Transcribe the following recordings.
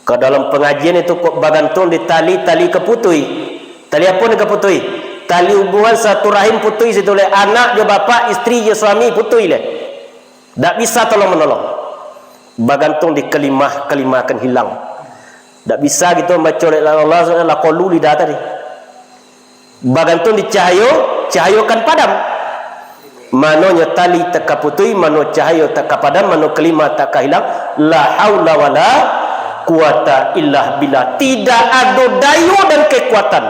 Ke dalam pengajian itu kok bagantun di tali keputui. Tali apa ni keputui? Tali hubungan satu rahim putui situ le. Anak je bapa, isteri je suami putui le. Tak bisa tolong menolong. Bagantun di kelimah akan hilang. Tak bisa gitu membaca oleh Allah la qalu lidah tadi. Bagantun di cahaya kan padam. Manonya tali tak kaputui, mano cahaya tak padam, mano kelimah tak hilang. La haula wala quwata illa billah. Tidak ada daya dan kekuatan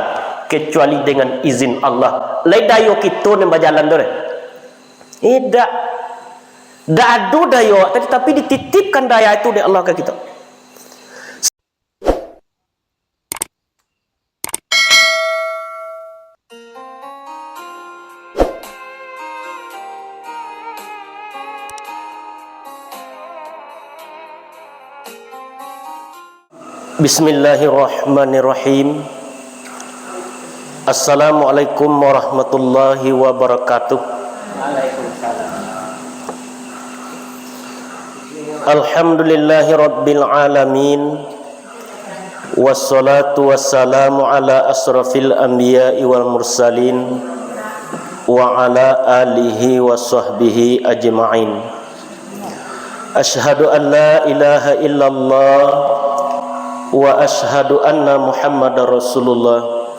kecuali dengan izin Allah. Lai daya kita ni berjalan tu. Tidak. Tak ada daya, tetapi dititipkan daya itu dari Allah ke kita. Bismillahirrahmanirrahim. Assalamualaikum warahmatullahi wabarakatuh. Waalaikumsalam. Alhamdulillahi rabbil alamin. Wassalatu wassalamu ala asrafil anbiya'i wal mursalin wa ala alihi wa sahbihi ajma'in. Ashhadu an la ilaha illallah wa ashhadu anna Muhammadar Rasulullah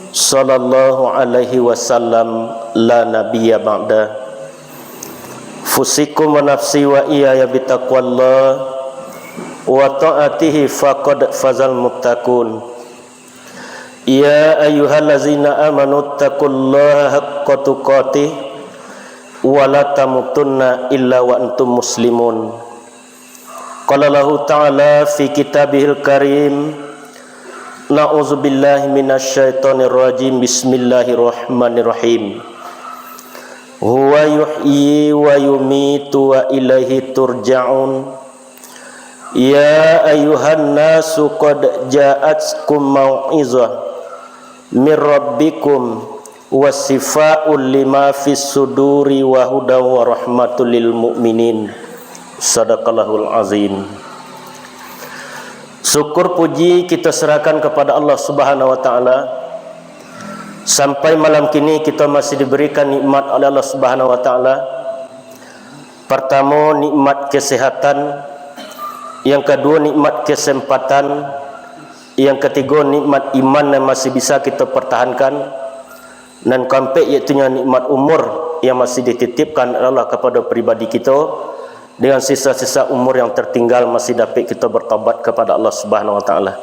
sallallahu alaihi wasallam la nabiyya ba'da. Fusikum wa nafsi wa iyaya bitaqwallah wa ta'atihi faqad fazal muttaqun. Ya ayyuhallazina amanu taqullaha haqqa tuqatih wa la tamutunna illa wa antum muslimun. Qala Allahu ta'ala fi kitabihil karim, na'udzubillahi minasyaitonir rajim, bismillahirrahmanirrahim. Huwa yuhyi wa yumitu wa ilaihi turja'un. Ya ayyuhan nasu qad ja'atkum mau'izah mir rabbikum wasifa'ul lima fis suduri wa hudaw wa rahmatul lil mu'minin. Sadaqallahul azim. Syukur puji kita serahkan kepada Allah Subhanahu wa taala. Sampai malam kini kita masih diberikan nikmat oleh Allah Subhanahu wa taala. Pertama, nikmat kesehatan. Yang kedua, nikmat kesempatan. Yang ketiga, nikmat iman yang masih bisa kita pertahankan. Dan keempat, iaitu nikmat umur yang masih dititipkan oleh Allah kepada pribadi kita. Dengan sisa-sisa umur yang tertinggal masih dapat kita bertaubat kepada Allah Subhanahu wa taala.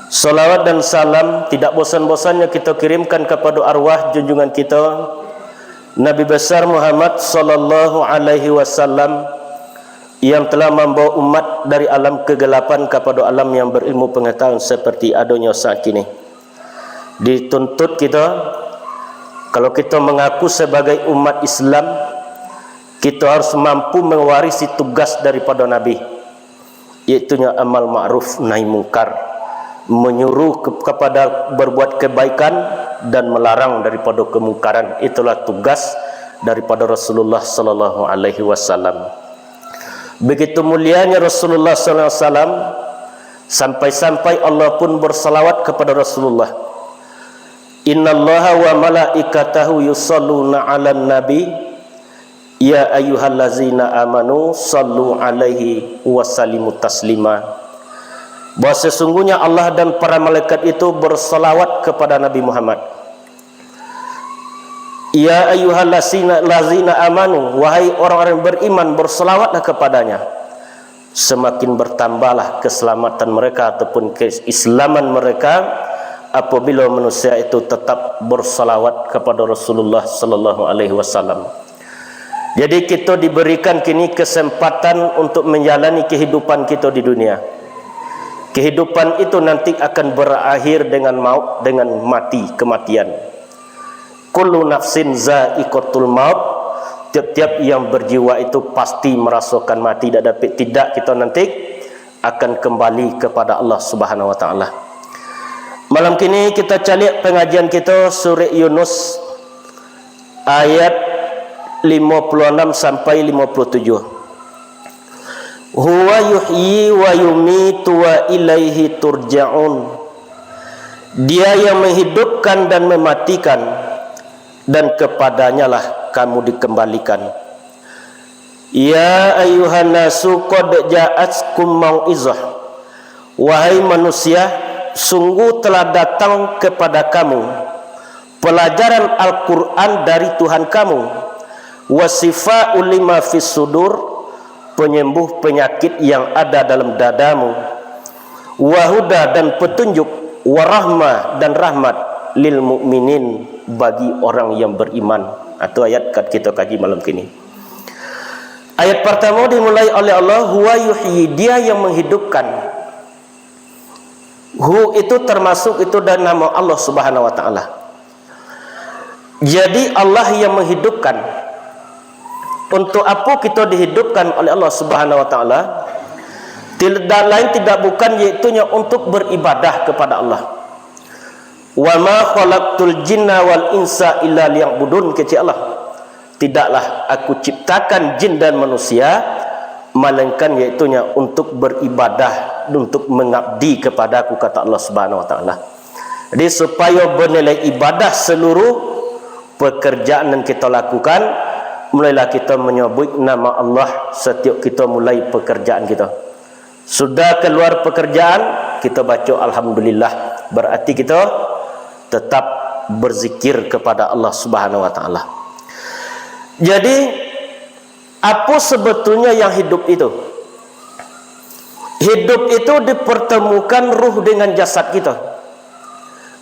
Salawat dan salam tidak bosan-bosannya kita kirimkan kepada arwah junjungan kita Nabi besar Muhammad sallallahu alaihi wasallam yang telah membawa umat dari alam kegelapan kepada alam yang berilmu pengetahuan seperti adanya saat ini. Dituntut kita, kalau kita mengaku sebagai umat Islam, kita harus mampu mewarisi tugas daripada Nabi, iaitu amal ma'ruf nahi mungkar, menyuruh kepada berbuat kebaikan dan melarang daripada kemungkaran. Itulah tugas daripada Rasulullah sallallahu alaihi wasallam. Begitu mulianya Rasulullah sallallahu alaihi wasallam, sampai-sampai Allah pun bersalawat kepada Rasulullah. Innallaha wa malaikatahu yusalluna 'alan nabi. Ya ayyuhallazina amanu sallu alaihi wa sallimu taslima. Bahawa sesungguhnya Allah dan para malaikat itu bersalawat kepada Nabi Muhammad. Ya ayyuhallazina amanu, wahai orang-orang yang beriman, bersalawatlah kepadanya. Semakin bertambahlah keselamatan mereka ataupun keislaman mereka apabila manusia itu tetap bersalawat kepada Rasulullah sallallahu alaihi wasallam. Jadi kita diberikan kini kesempatan untuk menjalani kehidupan kita di dunia. Kehidupan itu nanti akan berakhir dengan maut, dengan mati, kematian. Kullu nafsin za'iqatul maut. Tiap-tiap yang berjiwa itu pasti merasakan mati. Tidak kita nanti akan kembali kepada Allah Subhanahu wa taala. Malam kini kita cari pengajian kita surah Yunus ayat 56 sampai 57. Huwa yuhyi wa yumitu wa ilaihi turja'un. Dia yang menghidupkan dan mematikan, dan kepadanya lah kamu dikembalikan. Ya ayuhan nasu qad ja'atkum mau'izah. Wahai manusia, sungguh telah datang kepada kamu pelajaran Al-Quran dari Tuhan kamu. Wasifa'u lima fis sudur, penyembuh penyakit yang ada dalam dadamu. Wahuda, dan petunjuk. Warahmah, dan rahmat. Lil mu'minin, bagi orang yang beriman. Itu ayat kita kaji malam kini. Ayat pertama dimulai oleh Allah, huwa yuhyi, dia yang menghidupkan. Hu itu termasuk itu dan nama Allah Subhanahu wa taala. Jadi Allah yang menghidupkan. Untuk apa kita dihidupkan oleh Allah Subhanahu wa taala? Tidak lain tidak bukan iaitunya untuk beribadah kepada Allah. Wa ma khalaqtul jinna wal insa illa liya'budun, kata Allah. Tidaklah aku ciptakan jin dan manusia melainkan iaitunya untuk beribadah, untuk mengabdi kepadaku, kata Allah Subhanahu wa taala. Jadi supaya bernilai ibadah seluruh pekerjaan yang kita lakukan, mulailah kita menyebut nama Allah setiap kita mulai pekerjaan kita. Sudah keluar pekerjaan, kita baca alhamdulillah, berarti kita tetap berzikir kepada Allah Subhanahu wa taala. Jadi apa sebetulnya yang hidup itu? Hidup itu dipertemukan ruh dengan jasad kita,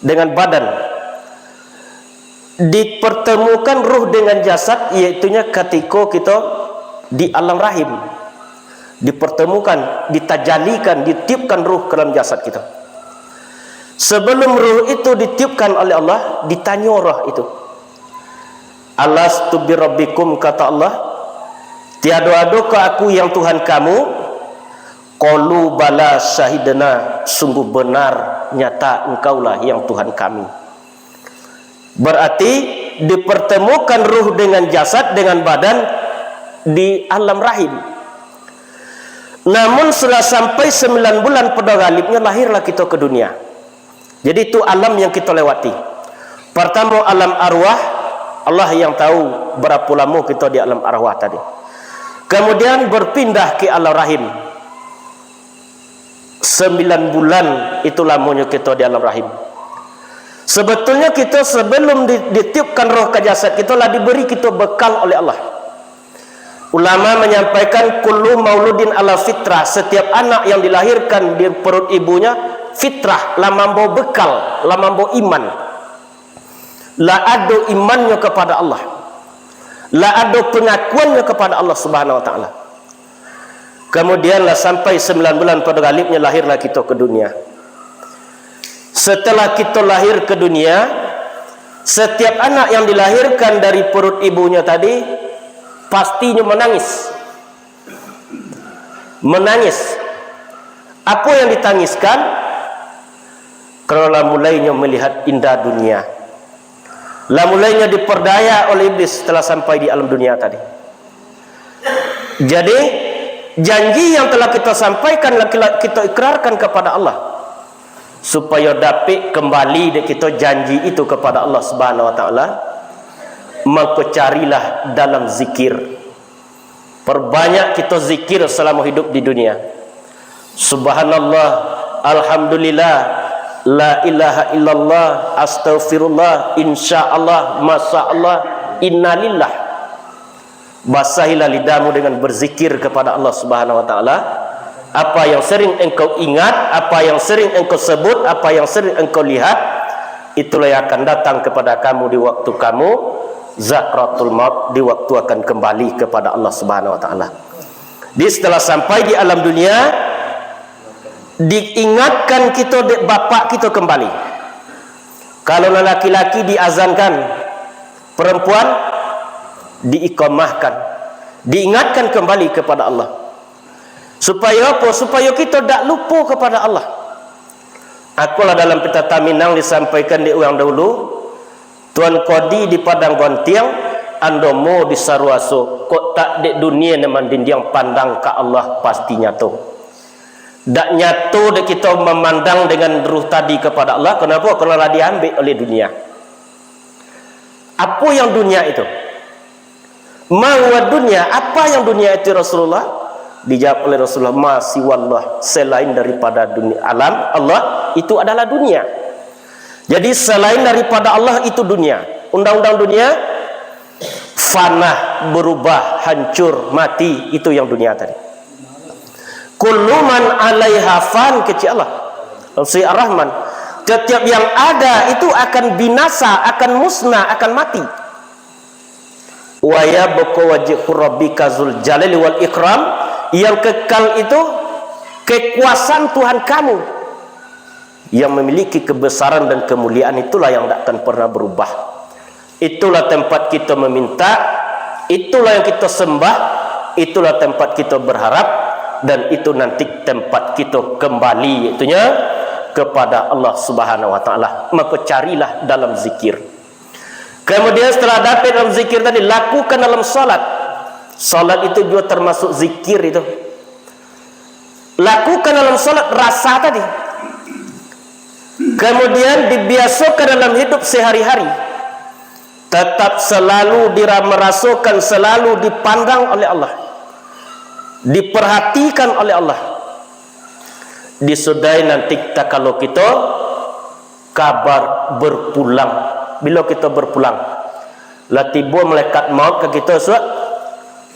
dengan badan. Dipertemukan ruh dengan jasad, iaitunya ketika kita di alam rahim. Dipertemukan, ditajalikan, ditiupkan ruh ke dalam jasad kita. Sebelum ruh itu ditiupkan oleh Allah, ditanya roh itu, alastu birabbikum, kata Allah, tiada adakah aku yang Tuhan kamu? Qalu bala syahidna, sungguh benar nyata engkaulah yang Tuhan kami. Berarti dipertemukan ruh dengan jasad, dengan badan di alam rahim. Namun setelah sampai 9 bulan pada galibnya lahirlah kita ke dunia. Jadi itu alam yang kita lewati. Pertama alam arwah, Allah yang tahu berapa lama kita di alam arwah tadi. Kemudian berpindah ke alam rahim. 9 bulan itu lamanya kita di alam rahim. Sebetulnya kita sebelum ditiupkan roh ke jasad kita lah diberi kita bekal oleh Allah. Ulama menyampaikan kullu mauludin ala fitrah, setiap anak yang dilahirkan di perut ibunya fitrah, lah mampu bekal, lah mampu iman, lah ada imannya kepada Allah, lah ada pengakuannya kepada Allah Subhanahu wa taala. Kemudianlah sampai 9 bulan pada galibnya lahirlah kita ke dunia. Setelah kita lahir ke dunia, setiap anak yang dilahirkan dari perut ibunya tadi pastinya menangis. Menangis. Apa yang ditangiskan? Karena mulainya melihat indah dunia. Lah mulainya diperdaya oleh iblis setelah sampai di alam dunia tadi. Jadi janji yang telah kita sampaikan, kita ikrarkan kepada Allah, supaya dapat kembali kita janji itu kepada Allah Subhanahu wa taala. Maka carilah dalam zikir. Perbanyak kita zikir selama hidup di dunia. Subhanallah, alhamdulillah, la ilaha illallah, astaghfirullah, insyaallah, masyaallah, innalillah. Basahilah lidahmu dengan berzikir kepada Allah Subhanahu wa taala. Apa yang sering engkau ingat, apa yang sering engkau sebut, apa yang sering engkau lihat, itulah yang akan datang kepada kamu di waktu kamu zakratul maut, di waktu akan kembali kepada Allah Subhanahu wa taala. Di setelah sampai di alam dunia, diingatkan kita bapak kita kembali. Kalau laki-laki diazankan, perempuan diiqamahkan, diingatkan kembali kepada Allah. Supaya apa? Supaya kita tak lupa kepada Allah. Akulah dalam peta Minang disampaikan di orang dahulu, Tuan Qadi di Padang Gontiang andomo di saruaso kok tak de dunia neman dindiang pandang ke Allah pasti nyatu. Dak nyatu de kita memandang dengan ruh tadi kepada Allah. Kenapa? Kerana diambil oleh dunia. Apa yang dunia itu? Mawa dunia, apa yang dunia itu Rasulullah? Dijawab oleh Rasulullah, ma siwallah, selain daripada dunia alam Allah itu adalah dunia. Jadi selain daripada Allah itu dunia. Undang-undang dunia fana, berubah, hancur, mati, itu yang dunia tadi. Kullu man 'alaiha fan, kecil Allah. Surah Ar-Rahman. Setiap yang ada itu akan binasa, akan musnah, akan mati. Wa yabqa wajhu rabbika dzul jalali wal ikram, yang kekal itu kekuasaan Tuhan kamu yang memiliki kebesaran dan kemuliaan, itulah yang tidak akan pernah berubah. Itulah tempat kita meminta, itulah yang kita sembah, itulah tempat kita berharap, dan itu nanti tempat kita kembali, itunya kepada Allah Subhanahu wa taala. Maka carilah dalam zikir. Kemudian setelah dapat dalam zikir tadi, lakukan dalam salat. Salat itu juga termasuk zikir itu. Lakukan dalam salat rasa tadi. Kemudian dibiasakan dalam hidup sehari-hari. Tetap selalu merasukan, selalu dipandang oleh Allah. Diperhatikan oleh Allah. Disudai nanti kalau kita kabar berpulang. Bila kita berpulang, latibu malaikat maut ke kita,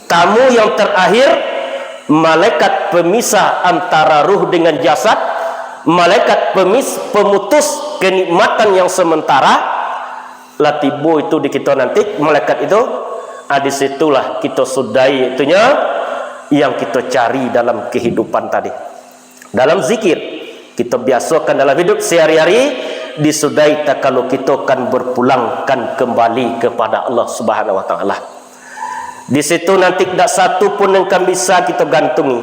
tamu yang terakhir, malaikat pemisah antara ruh dengan jasad, malaikat pemutus kenikmatan yang sementara. Latibu itu di kita nanti, malaikat itu, disitulah kita sudai itunya yang kita cari dalam kehidupan tadi. Dalam zikir kita biasakan dalam hidup sehari-hari. Disudai tak kalau kita akan berpulangkan kembali kepada Allah Subhanahu wa taala. Di situ nanti tak satu pun yang akan bisa kita gantungi.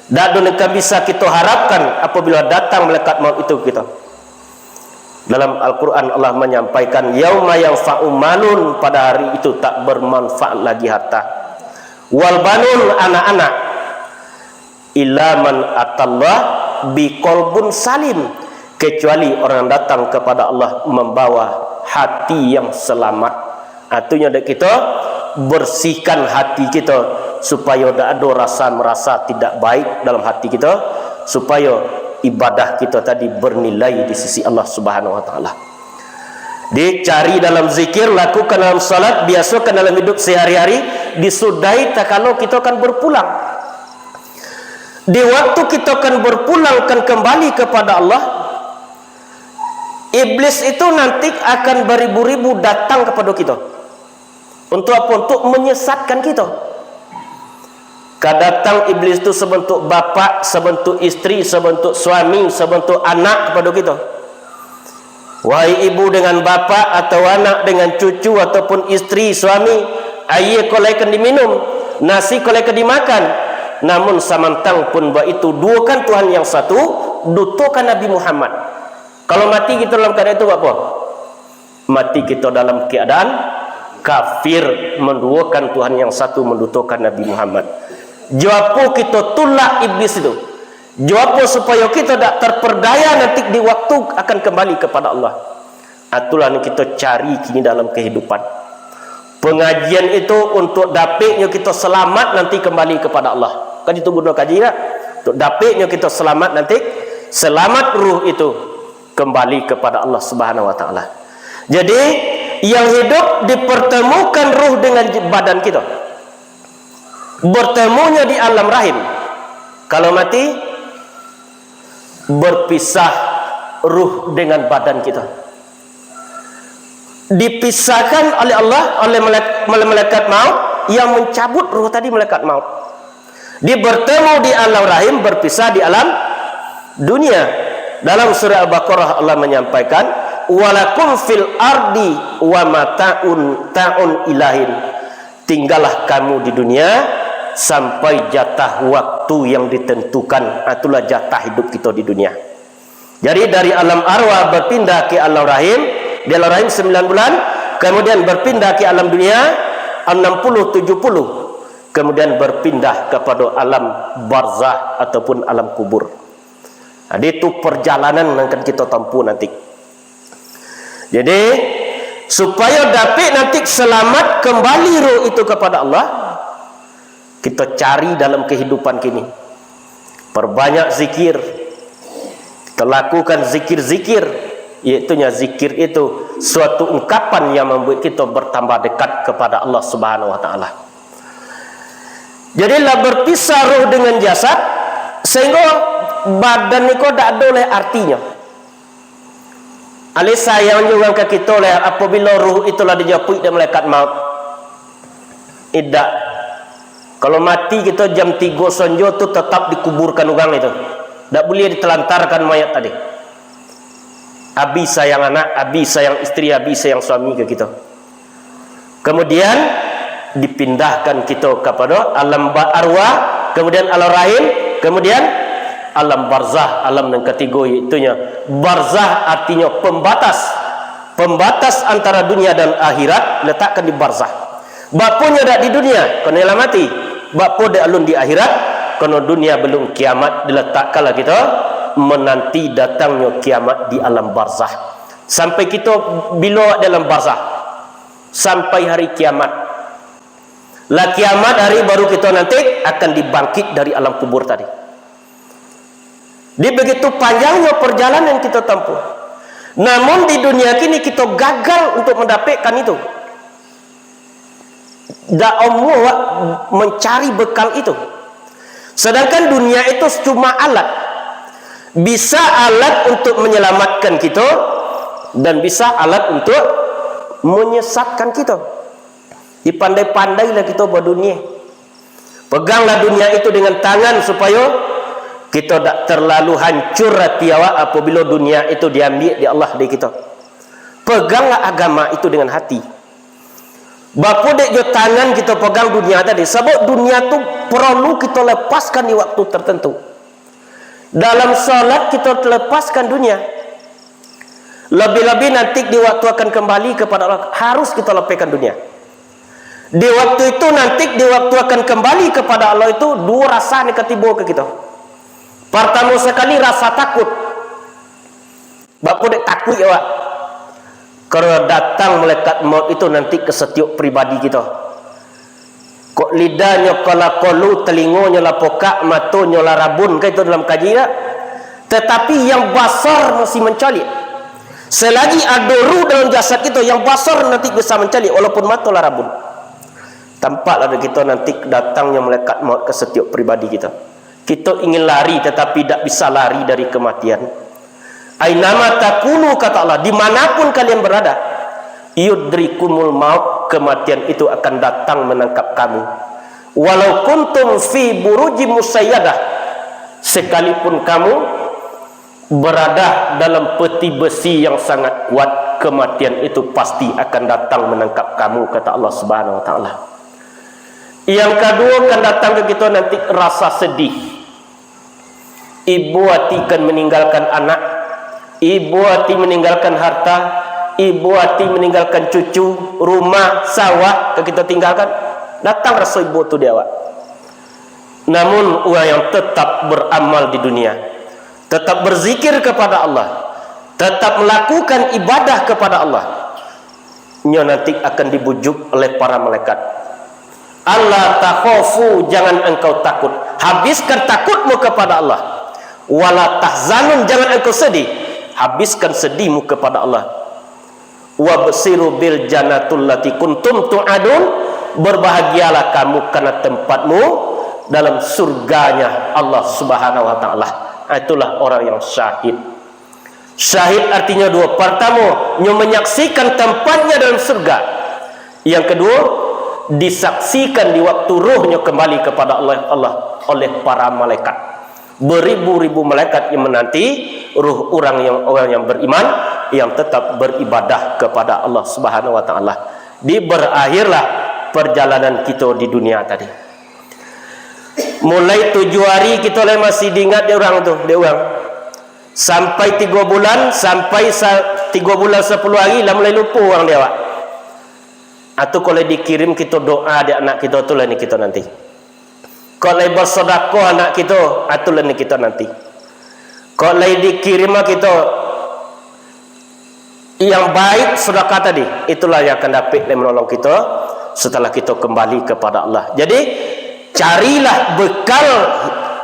Tak ada yang akan bisa kita harapkan apabila datang malaikat maut itu kita. Dalam Al-Quran Allah menyampaikan, yauma yanfa'u malun, pada hari itu tak bermanfaat lagi harta. Wal banun, anak-anak, illa man atallah biqalbun salim, kecuali orang datang kepada Allah membawa hati yang selamat. Artinya kita bersihkan hati kita supaya tidak ada rasa merasa tidak baik dalam hati kita, supaya ibadah kita tadi bernilai di sisi Allah Subhanahu wa taala. Dicari dalam zikir, lakukan dalam salat, biasakan dalam hidup sehari-hari. Disudai tak kalau kita akan berpulang. Di waktu kita akan berpulang, akan kembali kepada Allah, iblis itu nanti akan beribu-ribu datang kepada kita. Untuk apa? Untuk menyesatkan kita. Kadang iblis itu sebentuk bapa, sebentuk istri, sebentuk suami, sebentuk anak kepada kita. Wahai ibu dengan bapa, atau anak dengan cucu, ataupun istri, suami, air kolaikan diminum, nasi kolaikan dimakan. Namun samantang pun buat itu, duakan Tuhan yang satu, dutukan Nabi Muhammad. Kalau mati kita dalam keadaan itu apa? Mati kita dalam keadaan kafir, menduakan Tuhan yang satu, mendutukan Nabi Muhammad. Jawab kita tolak iblis itu. Jawab supaya kita tak terperdaya nanti di waktu akan kembali kepada Allah. Itulah yang kita cari kini dalam kehidupan. Pengajian itu untuk dapatnya kita selamat nanti kembali kepada Allah. Kan itu guna kaji tak? Untuk dapatnya kita selamat nanti, selamat ruh itu kembali kepada Allah Subhanahu wa taala. Jadi yang hidup dipertemukan ruh dengan badan kita. Bertemunya di alam rahim. Kalau mati, berpisah ruh dengan badan kita. Dipisahkan oleh Allah, oleh malaikat maut yang mencabut ruh tadi, malaikat maut. Dia bertemu di alam rahim, berpisah di alam dunia. Dalam surah Al-Baqarah Allah menyampaikan, walakum fil ardi wa mata'un ta'un ilahin. Tinggallah kamu di dunia sampai jatah waktu yang ditentukan. Itulah jatah hidup kita di dunia. Jadi dari alam arwah berpindah ke alam rahim. Di alam rahim 9 bulan, kemudian berpindah ke alam dunia 60-70, kemudian berpindah kepada alam barzah ataupun alam kubur. Jadi itu perjalanan yang akan kita tempuh nanti. Jadi supaya dapat nanti selamat kembali roh itu kepada Allah, kita cari dalam kehidupan kini. Perbanyak zikir. Kita lakukan zikir-zikir. Iaitunya zikir itu suatu ungkapan yang membuat kita bertambah dekat kepada Allah Subhanahu wa taala. Jadilah berpisah roh dengan jasad sehingga badan ni kau tak ada oleh artinya. Alih sayang juga ke kita oleh apabila roh itulah dijapui dan malaikat maut. Tidak. Kalau mati kita jam 3 sonjo tu tetap dikuburkan orang itu. Tak boleh ditelantarkan mayat tadi. Abi sayang anak, abi sayang istri, abi sayang suami ke kita. Kemudian dipindahkan kita kepada alam arwah, kemudian alam rahim, kemudian alam barzah, alam yang ketiga, itunya barzah artinya pembatas antara dunia dan akhirat, letakkan di barzah. Bapunya dak di dunia, kena lah mati. Bapu dak alun di akhirat, kena dunia belum kiamat, diletakkanlah kita menanti datangnya kiamat di alam barzah. Sampai kita bila dalam barzah sampai hari kiamat. Lah kiamat hari baru kita nanti akan dibangkit dari alam kubur tadi. Di begitu panjangnya perjalanan kita tempuh. Namun di dunia kini kita gagal untuk mendapatkan itu. Tak Allah mencari bekal itu. Sedangkan dunia itu cuma alat. Bisa alat untuk menyelamatkan kita dan bisa alat untuk menyesatkan kita. Dipandai-pandailah kita buat dunia. Peganglah dunia itu dengan tangan supaya kita tak terlalu hancur hati awak apabila dunia itu diambil di Allah dari kita. Peganglah agama itu dengan hati. Bapu dek jo tangan kita pegang dunia tadi. Sebab dunia tu perlu kita lepaskan di waktu tertentu. Dalam salat kita lepaskan dunia. Lebih-lebih nanti di waktu akan kembali kepada Allah, harus kita lepaskan dunia. Di waktu itu nanti di waktu akan kembali kepada Allah itu dua rasa ni ketiba ke kita. Pertama sekali rasa takut. Bapu dek takut ya wak. Kalau datang malaikat maut itu nanti ke setiap pribadi kita. Kok lidahnya kala kolu, telinganya la pokak, matanya la rabun, kan itu dalam kaji tak? Tetapi yang basar masih mencalit. Selagi ada ruh dalam jasad kita, yang basar nanti bisa mencalit walaupun mata la rabun. Tampaklah kita nanti datangnya malaikat maut ke setiap pribadi kita. Kita ingin lari tetapi tak bisa lari dari kematian. Ainama takunu, kata Allah, dimanapun kalian berada, yudrikumul maut, kematian itu akan datang menangkap kamu. Walau kuntum fi buruji musayyadah, sekalipun kamu berada dalam peti besi yang sangat kuat, kematian itu pasti akan datang menangkap kamu, kata Allah Subhanahu wa taala. Yang kedua akan datang ke kita nanti rasa sedih. Ibu hati akan meninggalkan anak, ibu hati meninggalkan harta, ibu hati meninggalkan cucu, rumah, sawah ke kita tinggalkan. Datang rasa ibu tu dia awak. Namun orang yang tetap beramal di dunia, tetap berzikir kepada Allah, tetap melakukan ibadah kepada Allah, nya nanti akan dibujuk oleh para malaikat. Allah takhafu, jangan engkau takut, habiskan takutmu kepada Allah. Wala tahzanun, jangan engkau sedih, habiskan sedihmu kepada Allah. Wabsiru bil jannatul lati kuntum tu'adun, berbahagialah kamu karena tempatmu dalam surganya Allah Subhanahu wa taala. Itulah orang yang syahid. Syahid artinya dua. Pertama, menyaksikan tempatnya dalam surga. Yang kedua, disaksikan di waktu ruhnya kembali kepada Allah oleh para malaikat. Beribu-ribu malaikat yang menanti ruh orang yang beriman, yang tetap beribadah kepada Allah Subhanahu wa taala. Di berakhirlah perjalanan kita di dunia tadi. Mulai 7 hari kita masih diingat dia orang tu, dia orang. Sampai 3 bulan, sampai 3 bulan 10 hari lah mulai lupa orang dia. Atau kalau dikirim kita doa di anak kita, itulah ni kita nanti. Kalau bersedekah anak kita, itulah ni kita nanti. Kalau dikirim kita yang baik sedekah tadi, itulah yang akan dapat menolong kita setelah kita kembali kepada Allah. Jadi carilah bekal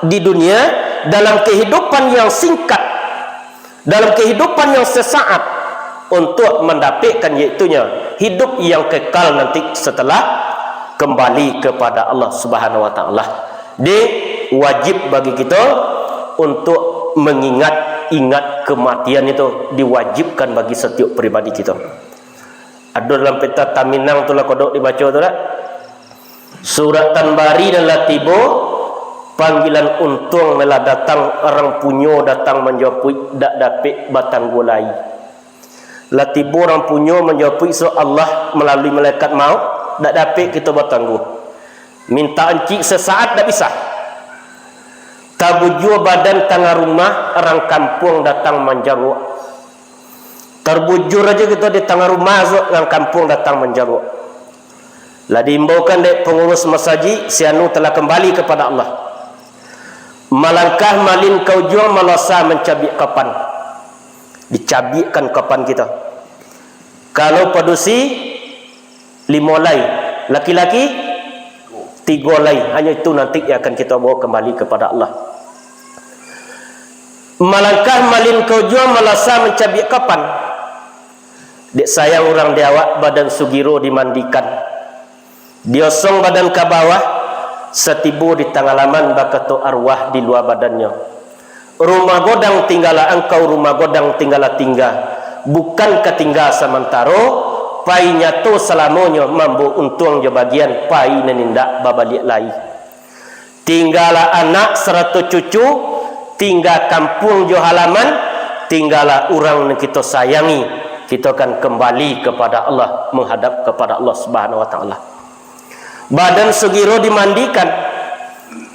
di dunia dalam kehidupan yang singkat, dalam kehidupan yang sesaat, untuk mendapatkan iaitunya hidup yang kekal nanti setelah kembali kepada Allah Subhanahu wa taala. Jadi wajib bagi kita untuk ingat kematian itu, diwajibkan bagi setiap pribadi kita. Ada dalam peta Taminang tu lah kodok dibaca tu lah. Surat Tanbari dan Latibo, panggilan untung melah datang orang punyo datang menjawab dak dapat batang gulai. Latibo orang punyo menjawab so Allah melalui malaikat maut dak dapat kita bertangguh. Minta encik sesaat dak bisa. Tabujur badan tengah rumah orang kampung datang menjawab. Terbujur aja kita di tengah rumah orang kampung datang menjawab. Lah diimbaukan dek pengurus masjid sianu telah kembali kepada Allah. Malangkah malin kau jual melasa mencabik kapan. Dicabikkan kapan kita. Kalau padusi 5 lay, laki-laki 3 lay. Hanya itu nanti yang akan kita bawa kembali kepada Allah. Malangkah malin kau jual melasa mencabik kapan. Dek sayang orang diawak badan sugiro dimandikan. Diosong badan ke bawah, setibu di tangalaman bakato arwah di luar badannya. Rumah godang tinggalah engkau, rumah godang tinggalah tinggal. Bukan ketinggal sementara, pai nyato selamonyo mambu untung je bagian pai nenindak babalik lai. Tinggalah anak serta cucu, tinggal kampung jo halaman, tinggalah orang yang kita sayangi. Kita akan kembali kepada Allah, menghadap kepada Allah Subhanahu wa taala. Badan sugiro dimandikan.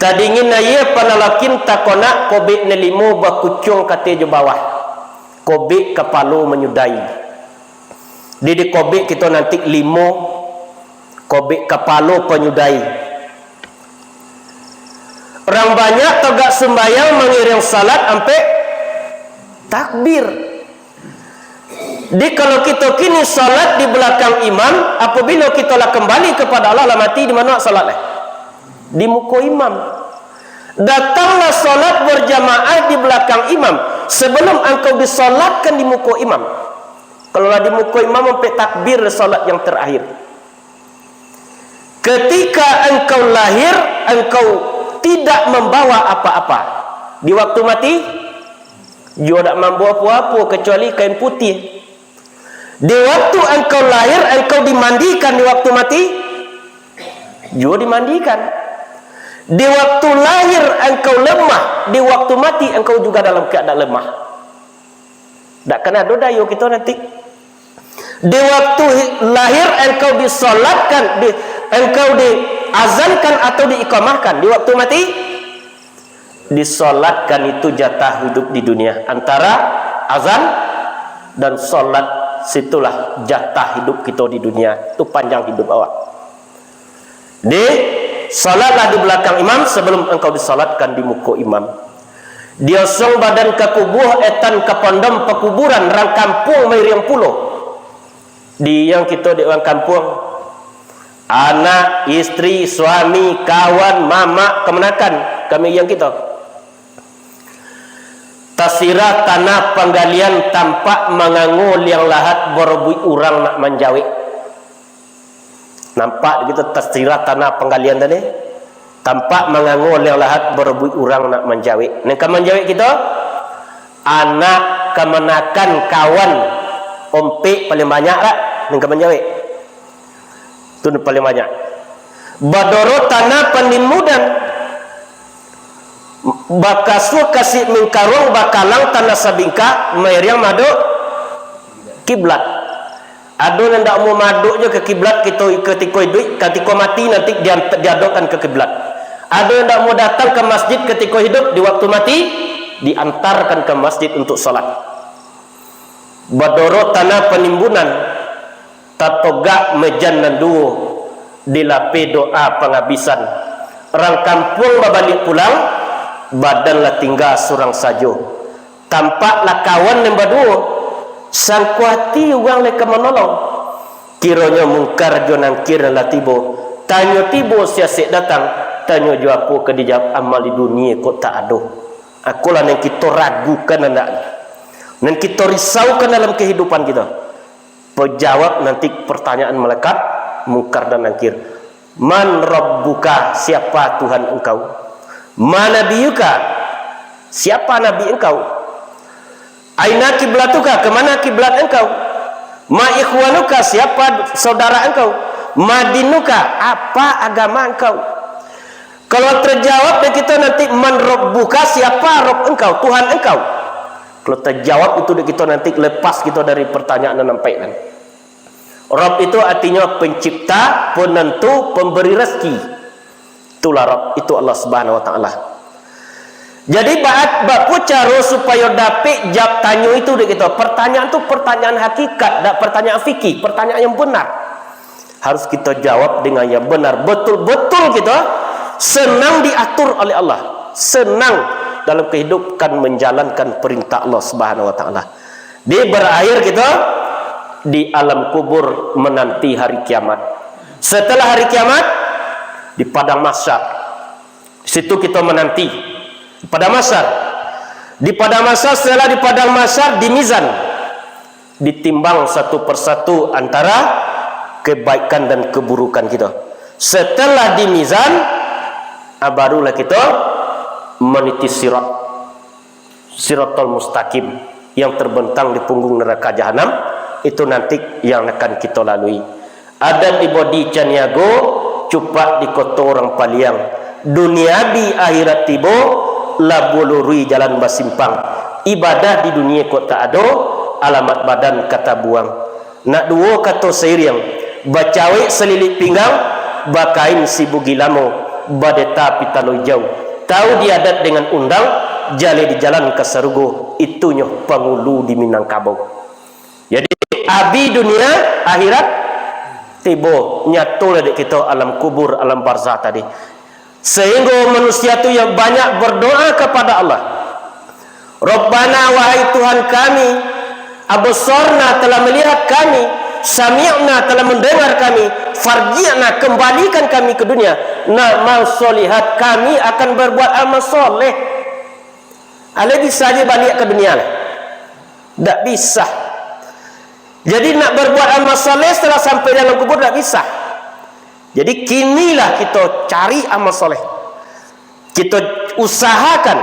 Tadingin naya panalakin takona kobek nelimo bakucung kate je bawah. Kobek kepala menyudai. Di kobek kita nanti limo kobek kepala penyudai. Orang banyak tegak sembahyang mengiring salat sampai takbir. Di kalau kita kini salat di belakang imam, apabila kita lah kembali kepada Allah lah mati di mana salat lah? Di muka imam. Datanglah salat berjamaah di belakang imam sebelum engkau disolatkan di muka imam. Kalau lah di muka imam sampai takbir salat yang terakhir. Ketika engkau lahir, engkau tidak membawa apa-apa. Di waktu mati, juga tak membawa apa-apa kecuali kain putih. Di waktu engkau lahir, engkau dimandikan. Di waktu mati juga dimandikan. Di waktu lahir engkau lemah, di waktu mati engkau juga dalam keadaan lemah. Tak kena ada dayu kita nanti. Di waktu lahir engkau disolatkan, engkau diazankan atau diiqamahkan. Di waktu mati disolatkan. Itu jatah hidup di dunia. Antara azan dan solat, situlah jatah hidup kita di dunia. Itu panjang hidup awak. Salatlah di belakang imam sebelum engkau disalatkan di muka imam. Diosong badan ke kubuh etan ke pondom pekuburan orang kampung meriang pulau. Di yang kita di orang kampung, anak, istri, suami, kawan, mama, kemenakan kami yang kita. Tasirah tanah penggalian tampak mengangul yang lahat berobui orang nak menjawik. Nampak kita tasirah tanah penggalian tadi, tampak mengangul yang lahat berobui orang nak menjawik. Nak menjawik kita, anak, kemenakan, kawan, ompek paling banyak lah. Nak menjawik, itu paling banyak. Badoro tanah pendimudan. Bakasu kasih mingkarung bakalang tanah sabingka meriang maduk kiblat. Ado ndak mau maduk je ke kiblat kita ketika hidup, ketika mati nanti diadokkan ke kiblat. Ado ndak mau datang ke masjid ketika hidup, di waktu mati diantarkan ke masjid untuk salat. Badoro tanah penimbunan. tatogak mejan nan duo dilape doa penghabisan. Orang kampung balik pulang, badanlah tinggal surang sajo. Tampaklah kawan yang baduo, sangkuati orang leka menolong. Kiranya mungkar jo nangkir lah tibo. Tanyo tibo siasik datang, tanyo jo aku ke dijawab amal di dunia kok tak ada. Akulah yang kita ragukan anak, yang kita risaukan dalam kehidupan kita. Penjawab nanti pertanyaan malaikat mungkar dan nangkir. Man rabbuka, siapa Tuhan engkau? Man nabiyuka, siapa nabi engkau? Aina kiblatuka, kemana kiblat engkau? Ma ikhwanuka, siapa saudara engkau? Ma dinuka, apa agama engkau? Kalau terjawab dan kita nanti man rabbuka, siapa Rabb engkau, Tuhan engkau? Kalau terjawab itu kita nanti lepas kita dari pertanyaan dan nampak kan. Rabb itu artinya pencipta, penentu, pemberi rezeki. Itulah Rabb, itu Allah Subhanahu wa taala. Jadi bapak cara supaya dapat jawab tanya itu dek kita. Pertanyaan itu pertanyaan hakikat, tak pertanyaan fikih, pertanyaan yang benar. Harus kita jawab dengan yang benar, betul-betul kita senang diatur oleh Allah, senang dalam kehidupan menjalankan perintah Allah Subhanahu wa taala. Di berakhir kita di alam kubur menanti hari kiamat. Setelah hari kiamat di padang mahsyar. Di situ kita menanti pada mahsyar. Di padang mahsyar, setelah di padang mahsyar di mizan, ditimbang satu persatu antara kebaikan dan keburukan kita. Setelah di mizan, barulah kita meniti sirat, siratul mustaqim yang terbentang di punggung neraka jahanam. Itu nanti yang akan kita lalui. Ada di bodi caniago, cupak di kota orang paliang. Dunia di akhirat tibo, labulurui jalan basimpang. Ibadah di dunia kok tak ada, alamat badan kata buang. Nak dua kata seiriang, bacawe selilit pinggang, bakain si bugilamo, badeta pitalo jauh. Tahu diadat dengan undang, jale di jalan ke Sarugo, itunya pengulu di Minangkabau. Jadi abi dunia akhirat tibo nyatu lah kita alam kubur, alam barzah tadi. Sehingga manusia itu yang banyak berdoa kepada Allah. Rabbana, wahai Tuhan kami, absarna, telah melihat kami, sami'na, telah mendengar kami, farji'na, kembalikan kami ke dunia. Na'mal solihat, kami akan berbuat amal soleh. Ale bisa aja balik ke dunia lah? Tak bisa. Jadi nak berbuat amal soleh setelah sampai dalam kubur tak bisa. Jadi kinilah kita cari amal soleh. Kita usahakan,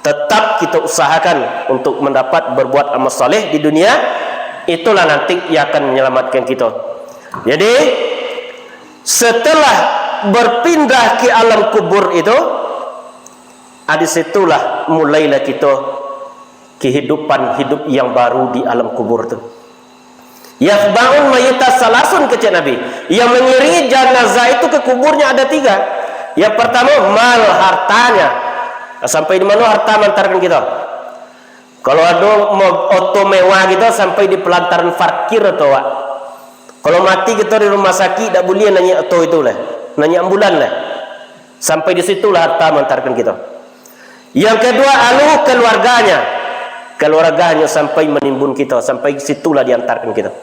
tetap kita usahakan untuk mendapat berbuat amal soleh di dunia. Itulah nanti yang akan menyelamatkan kita. Jadi setelah berpindah ke alam kubur itu, di situlah mulailah kita kehidupan hidup yang baru di alam kubur itu. Yafba'un mayyitas salasun, kata Nabi. Yang mengiringi jenazah itu ke kuburnya ada 3. Yang pertama mal, hartanya. Sampai di mana harta mengantarkan kita? Kalau ada auto mewah kita sampai di pelantaran parkir atau apa? Kalau mati kita di rumah sakit tak boleh nanya auto itu lah, nanya ambulan lah. Sampai di situlah harta mengantarkan kita. Yang kedua keluarganya. Keluarganya sampai menimbun kita, sampai situlah diantarkan kita.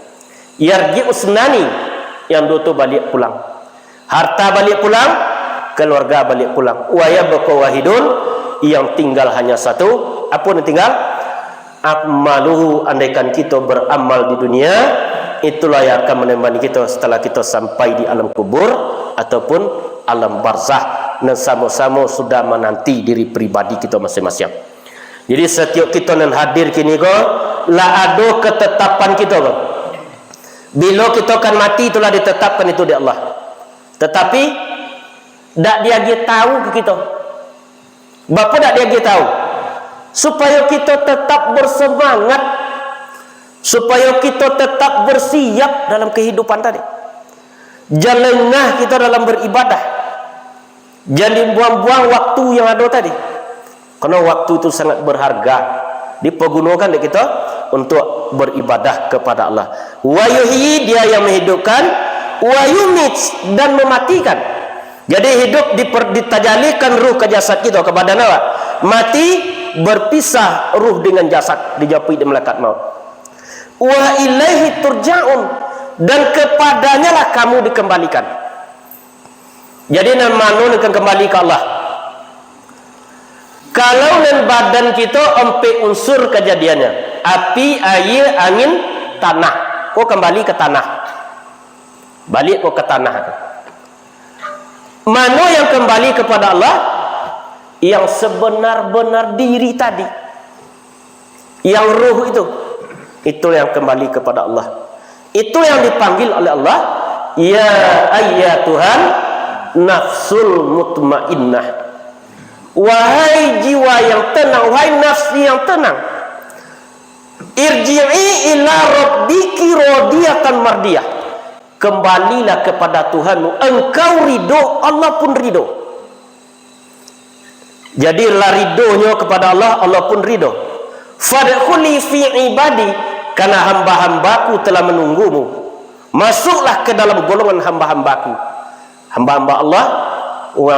Yarji usnani, yang dua tu balik pulang. Harta balik pulang, keluarga balik pulang. Wa yabqa wahidun, yang tinggal hanya satu. Apa yang tinggal? Akmaluhu, andaikan kita beramal di dunia, itulah yang akan menemani kita setelah kita sampai di alam kubur ataupun alam barzah, dan sama-sama sudah menanti diri pribadi kita masing-masing. Jadi setiap kita yang hadir kini ko, lah ada ketetapan kita ko. Bila kita akan mati, itulah ditetapkan itu di Allah. Tetapi tak dia tahu ke kita. Bapa tak dia tahu. Supaya kita tetap bersemangat, supaya kita tetap bersiap dalam kehidupan tadi. Jangan lengah kita dalam beribadah. Jangan buang-buang waktu yang ada tadi. Karena waktu itu sangat berharga, dipergunakan kita untuk untuk beribadah kepada Allah. Wa yuhyi, dia yang menghidupkan, wa yumit, dan mematikan. Jadi hidup ditajalikan ruh ke jasad kita, ke badan awak. Mati, berpisah ruh dengan jasad, dijapui di malaikat maut. Wa ilaihi turja'un, dan kepadanya lah kamu dikembalikan. Jadi namanya akan kembali ke Allah. Kalau dan badan kita empat unsur kejadiannya, api, air, angin, tanah, kau kembali ke tanah. Balik kau ke tanah. Mana yang kembali kepada Allah? Yang sebenar-benar diri tadi, yang ruh itu yang kembali kepada Allah. Itu yang dipanggil oleh Allah, ya ayyatuhan nafsul mutmainnah, wahai jiwa yang tenang, wahai nafsi yang tenang, irji'i ila rabbiki radiyatan mardiyah, kembalilah kepada Tuhanmu, engkau ridho, Allah pun ridho. Jadi la ridhonya kepada Allah, Allah pun ridho. Fadkhuli fi ibadi, karena hamba-hambaku telah menunggumu, masuklah ke dalam golongan hamba-hambaku. Hamba-hamba Allah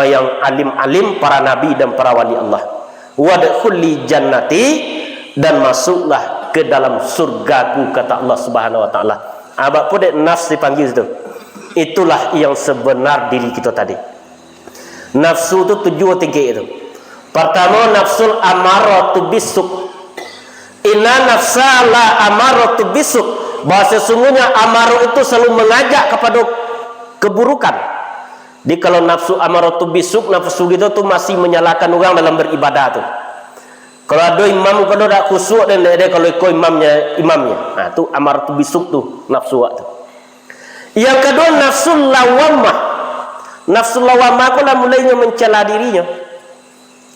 yang alim-alim, para nabi dan para wali Allah. Wadkhuli jannati, dan masuklah ke dalam surgaku, kata Allah Subhanahu wa taala. Abak pun nafs dipanggil itu. Itulah yang sebenar diri kita tadi. Nafsu itu 7 tingkat itu. Pertama, nafsul amaratu bisuk. Inna nafsa la amaratu bisuk. Bahasa sesungguhnya amaru itu selalu mengajak kepada keburukan. Jadi kalau nafsu amaratu bisuk, nafsu gitu tuh masih menyalahkan orang dalam beribadah tuh. Kalau ada imam kalau tak khusyuk, dan dia kalau ikut imamnya, nah tu amaratu bisuk tuh nafsu tu. Yang kedua, nafsul lawamah. Nafsul lawamah kalau mulainya mencela dirinya,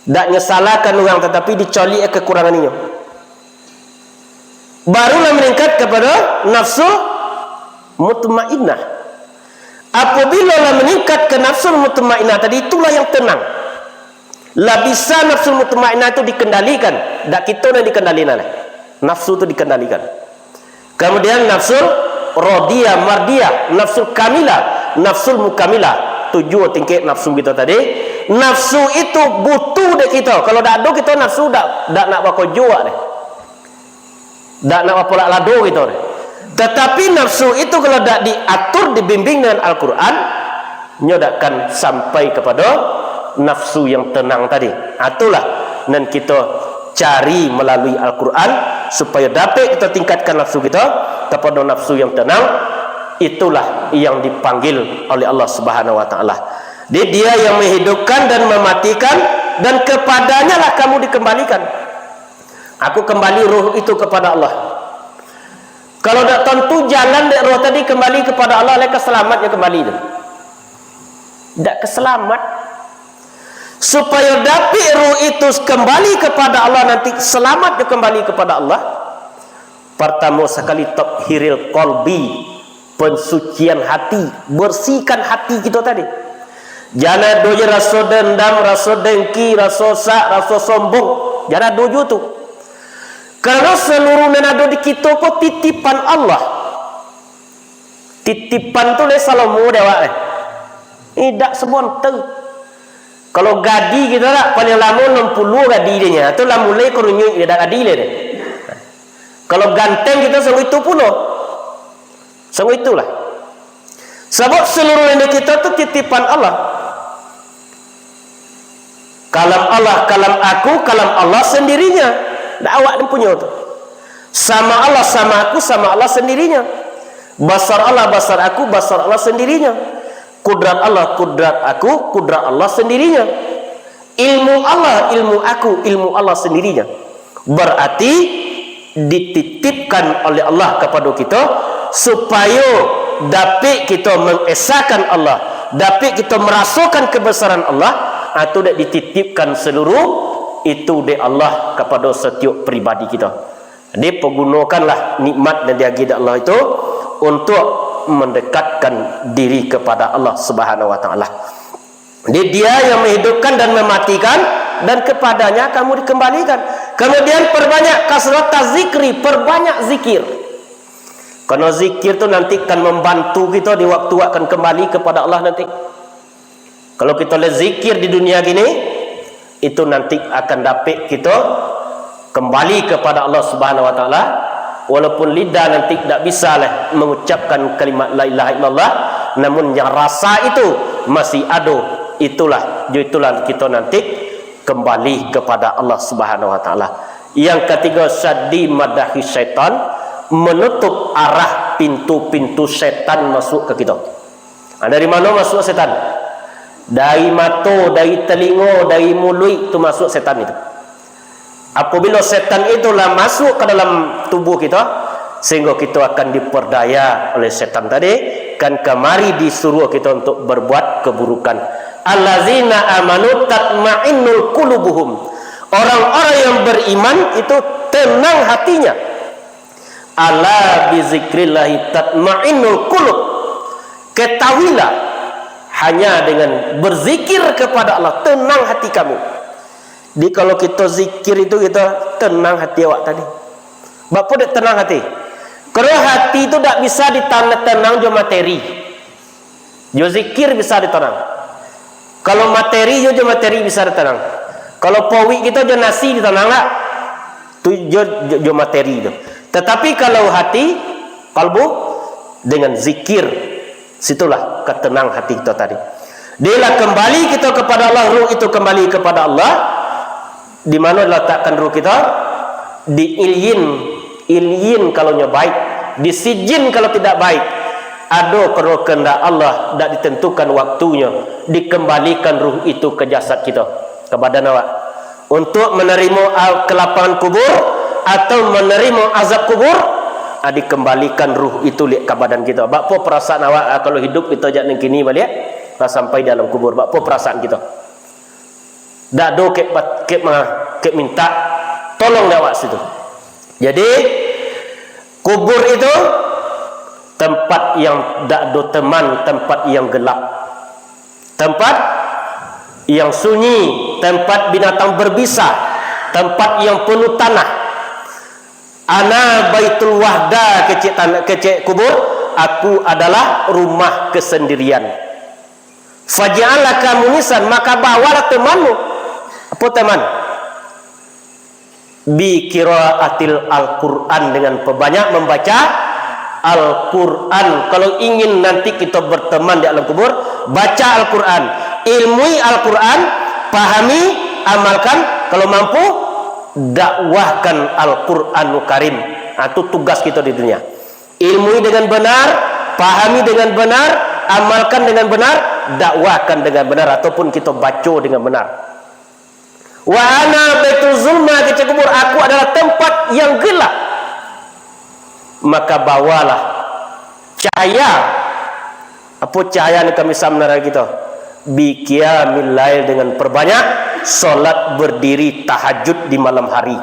tak nyesalahkan orang, tetapi dicoli kekurangannya, barulah meningkat kepada nafsu mutmainnah. Apabila lah meningkat ke nafsu mutmainnah tadi, itulah yang tenang. Lah bisa nafsu mutmainnah itu dikendalikan, tak kita yang dikendalikan, nafsu itu dikendalikan. Kemudian nafsu radiyah mardiyah, nafsu kamilah, nafsu mukamilah. 7 tingkat nafsu kita tadi. Nafsu itu butuh dek kita. Kalau tak ada kita nafsu tak nak apa jual deh. Tak nak apa lado gitu deh. Tetapi nafsu itu kalau tak diatur, dibimbing dengan Al-Quran, nyodakkan sampai kepada nafsu yang tenang tadi. Itulah dan kita cari melalui Al-Quran supaya dapat kita tingkatkan nafsu kita kepada nafsu yang tenang. Itulah yang dipanggil oleh Allah Subhanahu wa taala. Dia yang menghidupkan dan mematikan, dan kepadanya lah kamu dikembalikan. Aku kembali ruh itu kepada Allah. Kalau tak tentu jalan dek roh tadi kembali kepada Allah, leka selamatnya kembali itu. Tak keselamat. Supaya dapat ruh itu kembali kepada Allah, nanti selamatnya kembali kepada Allah. Pertama sekali tathhiril qalbi, pensucian hati, bersihkan hati kita tadi. Jangan doja rasa dendam, rasa dengki, rasa sak, rasa sombong. Jangan doja tu. Karena seluruh yang ada di kita kok titipan Allah. Titipan tu le salamu dewa le. Tidak semua tu. Kalau gadi kita tak paling lama 60 gadi dia. Tu lah mulai kerunyuk dia dak gadi le. Kalau ganteng kita semua itu pula. Semua itulah. Sebab seluruh yang kita tu titipan Allah. Kalam Allah, kalam aku, kalam Allah sendirinya. Tak awak dia punya tu. Sama Allah, sama aku, sama Allah sendirinya. Basar Allah, basar aku, basar Allah sendirinya. Kudrat Allah, kudrat aku, kudrat Allah sendirinya. Ilmu Allah, ilmu aku, ilmu Allah sendirinya. Berarti dititipkan oleh Allah kepada kita supaya dapat kita mengesahkan Allah, dapat kita merasakan kebesaran Allah. Atau dak dititipkan seluruh itu dari Allah kepada setiap pribadi kita. Jadi pergunakanlah nikmat dan diagih Allah itu untuk mendekatkan diri kepada Allah Subhanahu wa taala. Dia yang menghidupkan dan mematikan, dan kepadanya kamu dikembalikan. Kemudian perbanyak kasrata zikri, perbanyak zikir. Karena zikir tu nanti akan membantu kita di waktu akan kembali kepada Allah nanti. Kalau kita lihat zikir di dunia gini, itu nanti akan dapat kita kembali kepada Allah Subhanahu Wa Taala. Walaupun lidah nanti tidak bisa lah mengucapkan kalimat la ilaha illallah, namun yang rasa itu masih ada. Itulah kita nanti kembali kepada Allah Subhanahu Wa Taala. Yang ketiga, saddi madahi syaitan, menutup arah pintu-pintu setan masuk ke kita. Dari mana masuk setan? Dari mata, dari telinga, dari mulut itu masuk setan itu. Apabila setan itulah masuk ke dalam tubuh kita, sehingga kita akan diperdaya oleh setan tadi, kan kemari disuruh kita untuk berbuat keburukan. Allazina amanu tatma'innul qulubuhum. Orang-orang yang beriman itu tenang hatinya. Ala bizikrillahi tatma'innul qulub. Ketahuilah, hanya dengan berzikir kepada Allah tenang hati kamu. Jadi kalau kita zikir itu kita tenang hati awak tadi. Bapa dak tenang hati. Kerana hati itu tak bisa ditanam jo materi. Jo zikir bisa ditanam. Kalau materi jo materi bisa ditanam. Kalau pawi kita jo nasi ditanam lah. Tu jo materi itu. Tetapi kalau hati, kalbu dengan zikir, situlah ketenang hati kita tadi. Dialah kembali kita kepada Allah, ruh itu kembali kepada Allah. Di mana letakkan ruh kita? Di ilyin kalau nya baik, di sijin kalau tidak baik. Ada kerana kehendak Allah tidak ditentukan waktunya, dikembalikan ruh itu ke jasad kita, ke badan awak, untuk menerima kelapangan kubur atau menerima azab kubur. Dikembalikan ruh itu ke badan kita. Bakpo perasaan awak kalau hidup kita jangan kini balik sampai dalam kubur. Bakpo perasaan kita? Dak do kek minta tolong awak situ. Jadi kubur itu tempat yang dak do teman, tempat yang gelap, tempat yang sunyi, tempat binatang berbisa, tempat yang penuh tanah. Ana baitul wahda, kecek kubur, aku adalah rumah kesendirian. Faj'alaka munisan, maka bawalah temanmu. Apa teman? Bi qiraatil Al-Quran, dengan perbanyak membaca Al-Quran. Kalau ingin nanti kita berteman di alam kubur, baca Al-Quran, ilmui Al-Quran, pahami, amalkan. Kalau mampu, dakwahkan Al-Quranul Karim. Itu tugas kita di dunia. Ilmui dengan benar, pahami dengan benar, amalkan dengan benar, dakwahkan dengan benar, ataupun kita baca dengan benar. Wa ana baitul zulma, kecek kubur, aku adalah tempat yang gelap. Maka bawalah cahaya. Apa cahaya yang kami samnara kita? Bi qiyamil lail, dengan perbanyak solat berdiri tahajud di malam hari.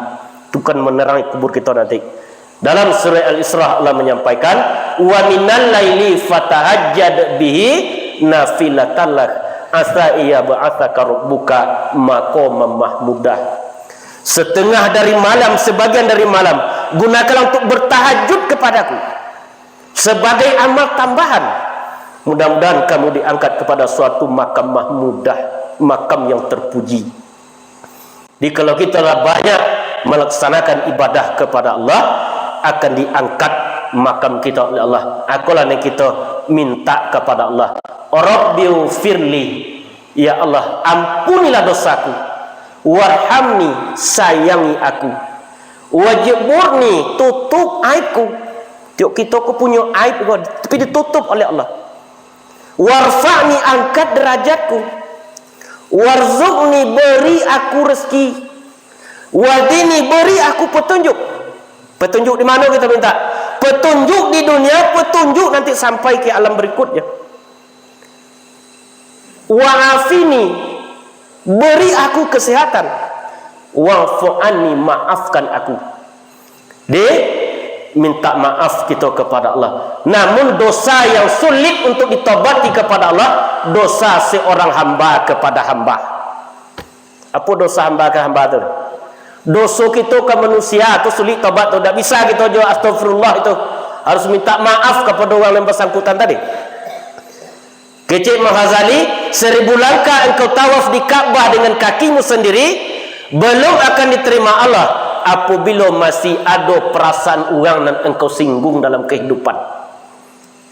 Itu kan menerangi kubur kita nanti. Dalam surah Al-Isra Allah menyampaikan, wa minal laili fatahajjad bihi nafilatan lak asa iya ba'athaka rabbuka maqaman mahmudah. Setengah dari malam, sebagian dari malam, gunakanlah untuk bertahajud kepadaku sebagai amal tambahan. Mudah-mudahan kamu diangkat kepada suatu makam mahmudah, makam yang terpuji. Jadi kalau kita banyak melaksanakan ibadah kepada Allah, akan diangkat makam kita oleh Allah. Akulah yang kita minta kepada Allah, Rabbighfirli, ya Allah ampunilah dosaku, warhamni, sayangi aku, wajburni, tutup aibku. Tiap kita ku punya aib tapi ditutup oleh Allah. Warfa'ni, angkat derajatku, warzuqni, beri aku rezeki, wadini, beri aku petunjuk. Petunjuk di mana kita minta? Petunjuk di dunia, petunjuk nanti sampai ke alam berikutnya. Wa'afini, beri aku kesehatan, wa'fu'anni, maafkan aku. Minta maaf kita kepada Allah. Namun dosa yang sulit untuk ditobati kepada Allah, dosa seorang hamba kepada hamba. Apa dosa hamba ke hamba itu? Dosa kita ke manusia tu sulit tobat tu. Tak bisa kita jual astagfirullah itu. Harus minta maaf kepada orang yang bersangkutan tadi. Kecik Mahazali, 1000 langkah engkau tawaf di Ka'bah dengan kakimu sendiri, belum akan diterima Allah apabila masih ada perasaan orang dan engkau singgung dalam kehidupan.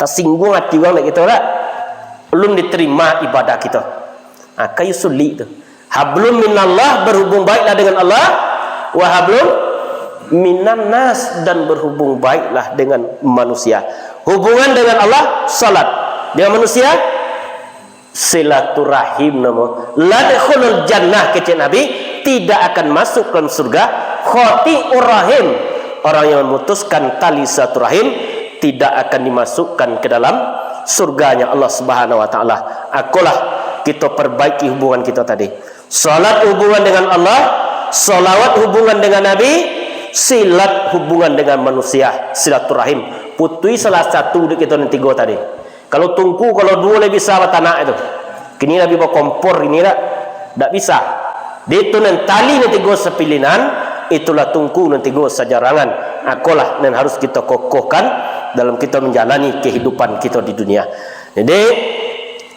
Tak singgung hati orang nak kita tak? Belum diterima ibadah kita. Kayu sulit tu. Hablum minallah, berhubung baiklah dengan Allah. Wa hablum minan nas, dan berhubung baiklah dengan manusia. Hubungan dengan Allah salat, dengan manusia silaturahim. Nama la dakhulul jannah, kecil Nabi, tidak akan masuk ke surga khati'ur rahim, orang yang memutuskan tali silaturahim tidak akan dimasukkan ke dalam surganya Allah Subhanahu wa taala. Akulah kita perbaiki hubungan kita tadi. Salat hubungan dengan Allah, salawat hubungan dengan Nabi, silat hubungan dengan manusia, silaturahim. Putui salah satu kita nanti go tadi. Kalau tungku, kalau dua lebih bisa tanah itu. Kini lebih bawa kompor ini tak bisa. Dia itu nanti tali nanti go sepilinan, itulah tungku nanti go sejarangan. Akulah dan harus kita kokohkan dalam kita menjalani kehidupan kita di dunia. Jadi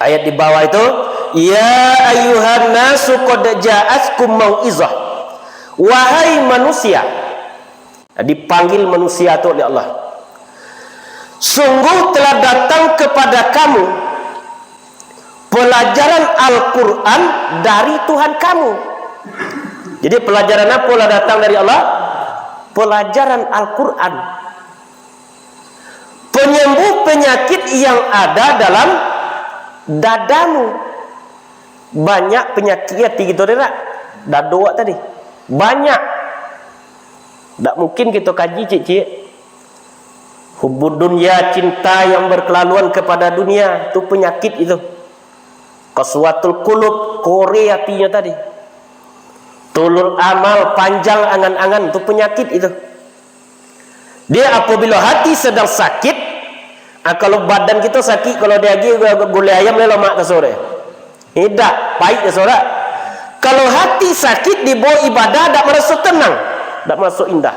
ayat di bawah itu, ya ayyuhan nasu qad ja'atkum mau'izah. Wahai manusia, dipanggil manusia itu oleh Allah. Sungguh telah datang kepada kamu pelajaran Al-Quran dari Tuhan kamu. Jadi pelajaran apa telah datang dari Allah? Pelajaran Al-Quran. Penyembuh penyakit yang ada dalam dadamu. Banyak penyakit hati kita tak? Dah doa tadi. Banyak. Tak mungkin kita kaji cik-cik. Hubud dunia, cinta yang berkelaluan kepada dunia, itu penyakit itu. Qaswatul qulub, kore hatinya tadi. Tulul amal, panjang angan-angan, itu penyakit itu. Dia apabila hati sedang sakit, kalau badan kita sakit, kalau dia lagi gulai ayam lemak ke sore. Tidak, pahit ke sore. Kalau hati sakit di bawah ibadah, tak merasa tenang, tak merasa indah.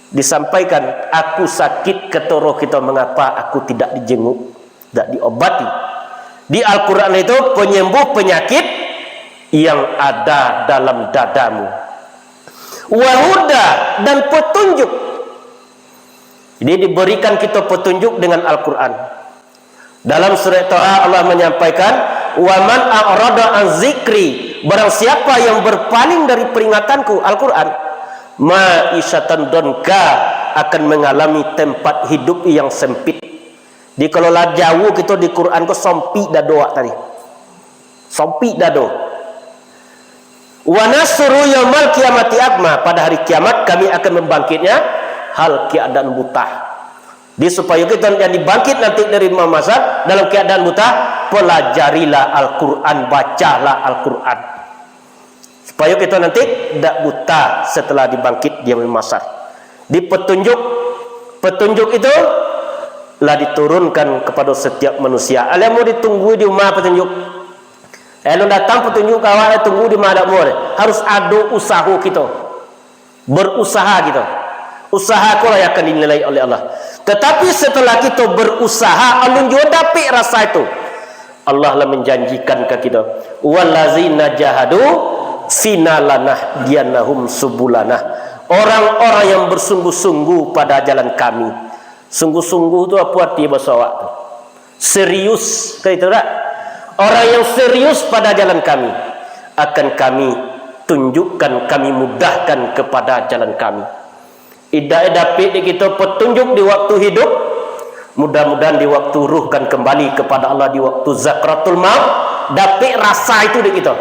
Disampaikan, aku sakit ketoroh kita, mengapa aku tidak dijenguk, tidak diobati. Di Al-Quran itu penyembuh penyakit yang ada dalam dadamu. Wahuda, dan petunjuk. Jadi diberikan kita petunjuk dengan Al-Quran. Dalam surah Taha Allah menyampaikan, wa man a'rada an zikri, barang siapa yang berpaling dari peringatanku, Al-Quran, ma'isyatan donka, akan mengalami tempat hidup yang sempit. Di kalau lah jauh kita di Quran ko sempit dah doa tadi. Sempit dah doa. Wa nasru yaumal qiyamati akma, pada hari kiamat kami akan membangkitnya hal keadaan buta. Di supaya kita yang dibangkit nanti dari masa dalam keadaan buta, pelajarilah Al-Quran, bacalah Al-Quran. Supaya kita nanti tidak buta setelah dibangkit dia masar. Di petunjuk itu lah diturunkan kepada setiap manusia. Alam mau ditunggu di rumah petunjuk. Kalau datang petunjuk kawan tunggu di mana mau. Harus ada usaha kita. Berusaha kita. Usaha aku lah yang akan dinilai oleh Allah. Tetapi setelah kita berusaha, Allah juga dapat rasa itu. Allah lah menjanjikan ke kita, wallazina jahadu fina lanah dianahum subulana. Orang-orang yang bersungguh-sungguh pada jalan kami. Sungguh-sungguh itu apa arti bahasa awak tu? Serius, kata tak? Orang yang serius pada jalan kami akan kami tunjukkan, kami mudahkan kepada jalan kami. Tidak dapat kita petunjuk di waktu hidup, mudah-mudahan di waktu ruh kan kembali kepada Allah, di waktu zakratul maut dapat rasa itu di kita,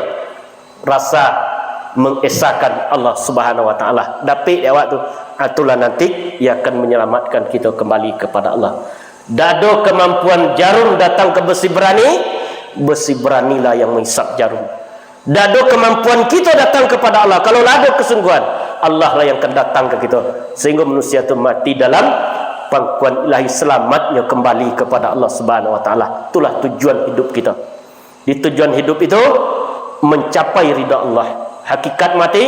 rasa mengesahkan Allah Subhanahu wa taala. Dapat ya waktu itulah nanti ia akan menyelamatkan kita kembali kepada Allah. Dado kemampuan jarum datang ke besi berani, besi beranilah yang menghisap jarum. Dado kemampuan kita datang kepada Allah, kalau ada kesungguhan, Allah lah yang akan datang ke kita, sehingga manusia itu mati dalam pangkuan ilahi, selamatnya kembali kepada Allah Subhanahu wa taala. Itulah tujuan hidup kita. Di tujuan hidup itu mencapai ridha Allah. Hakikat mati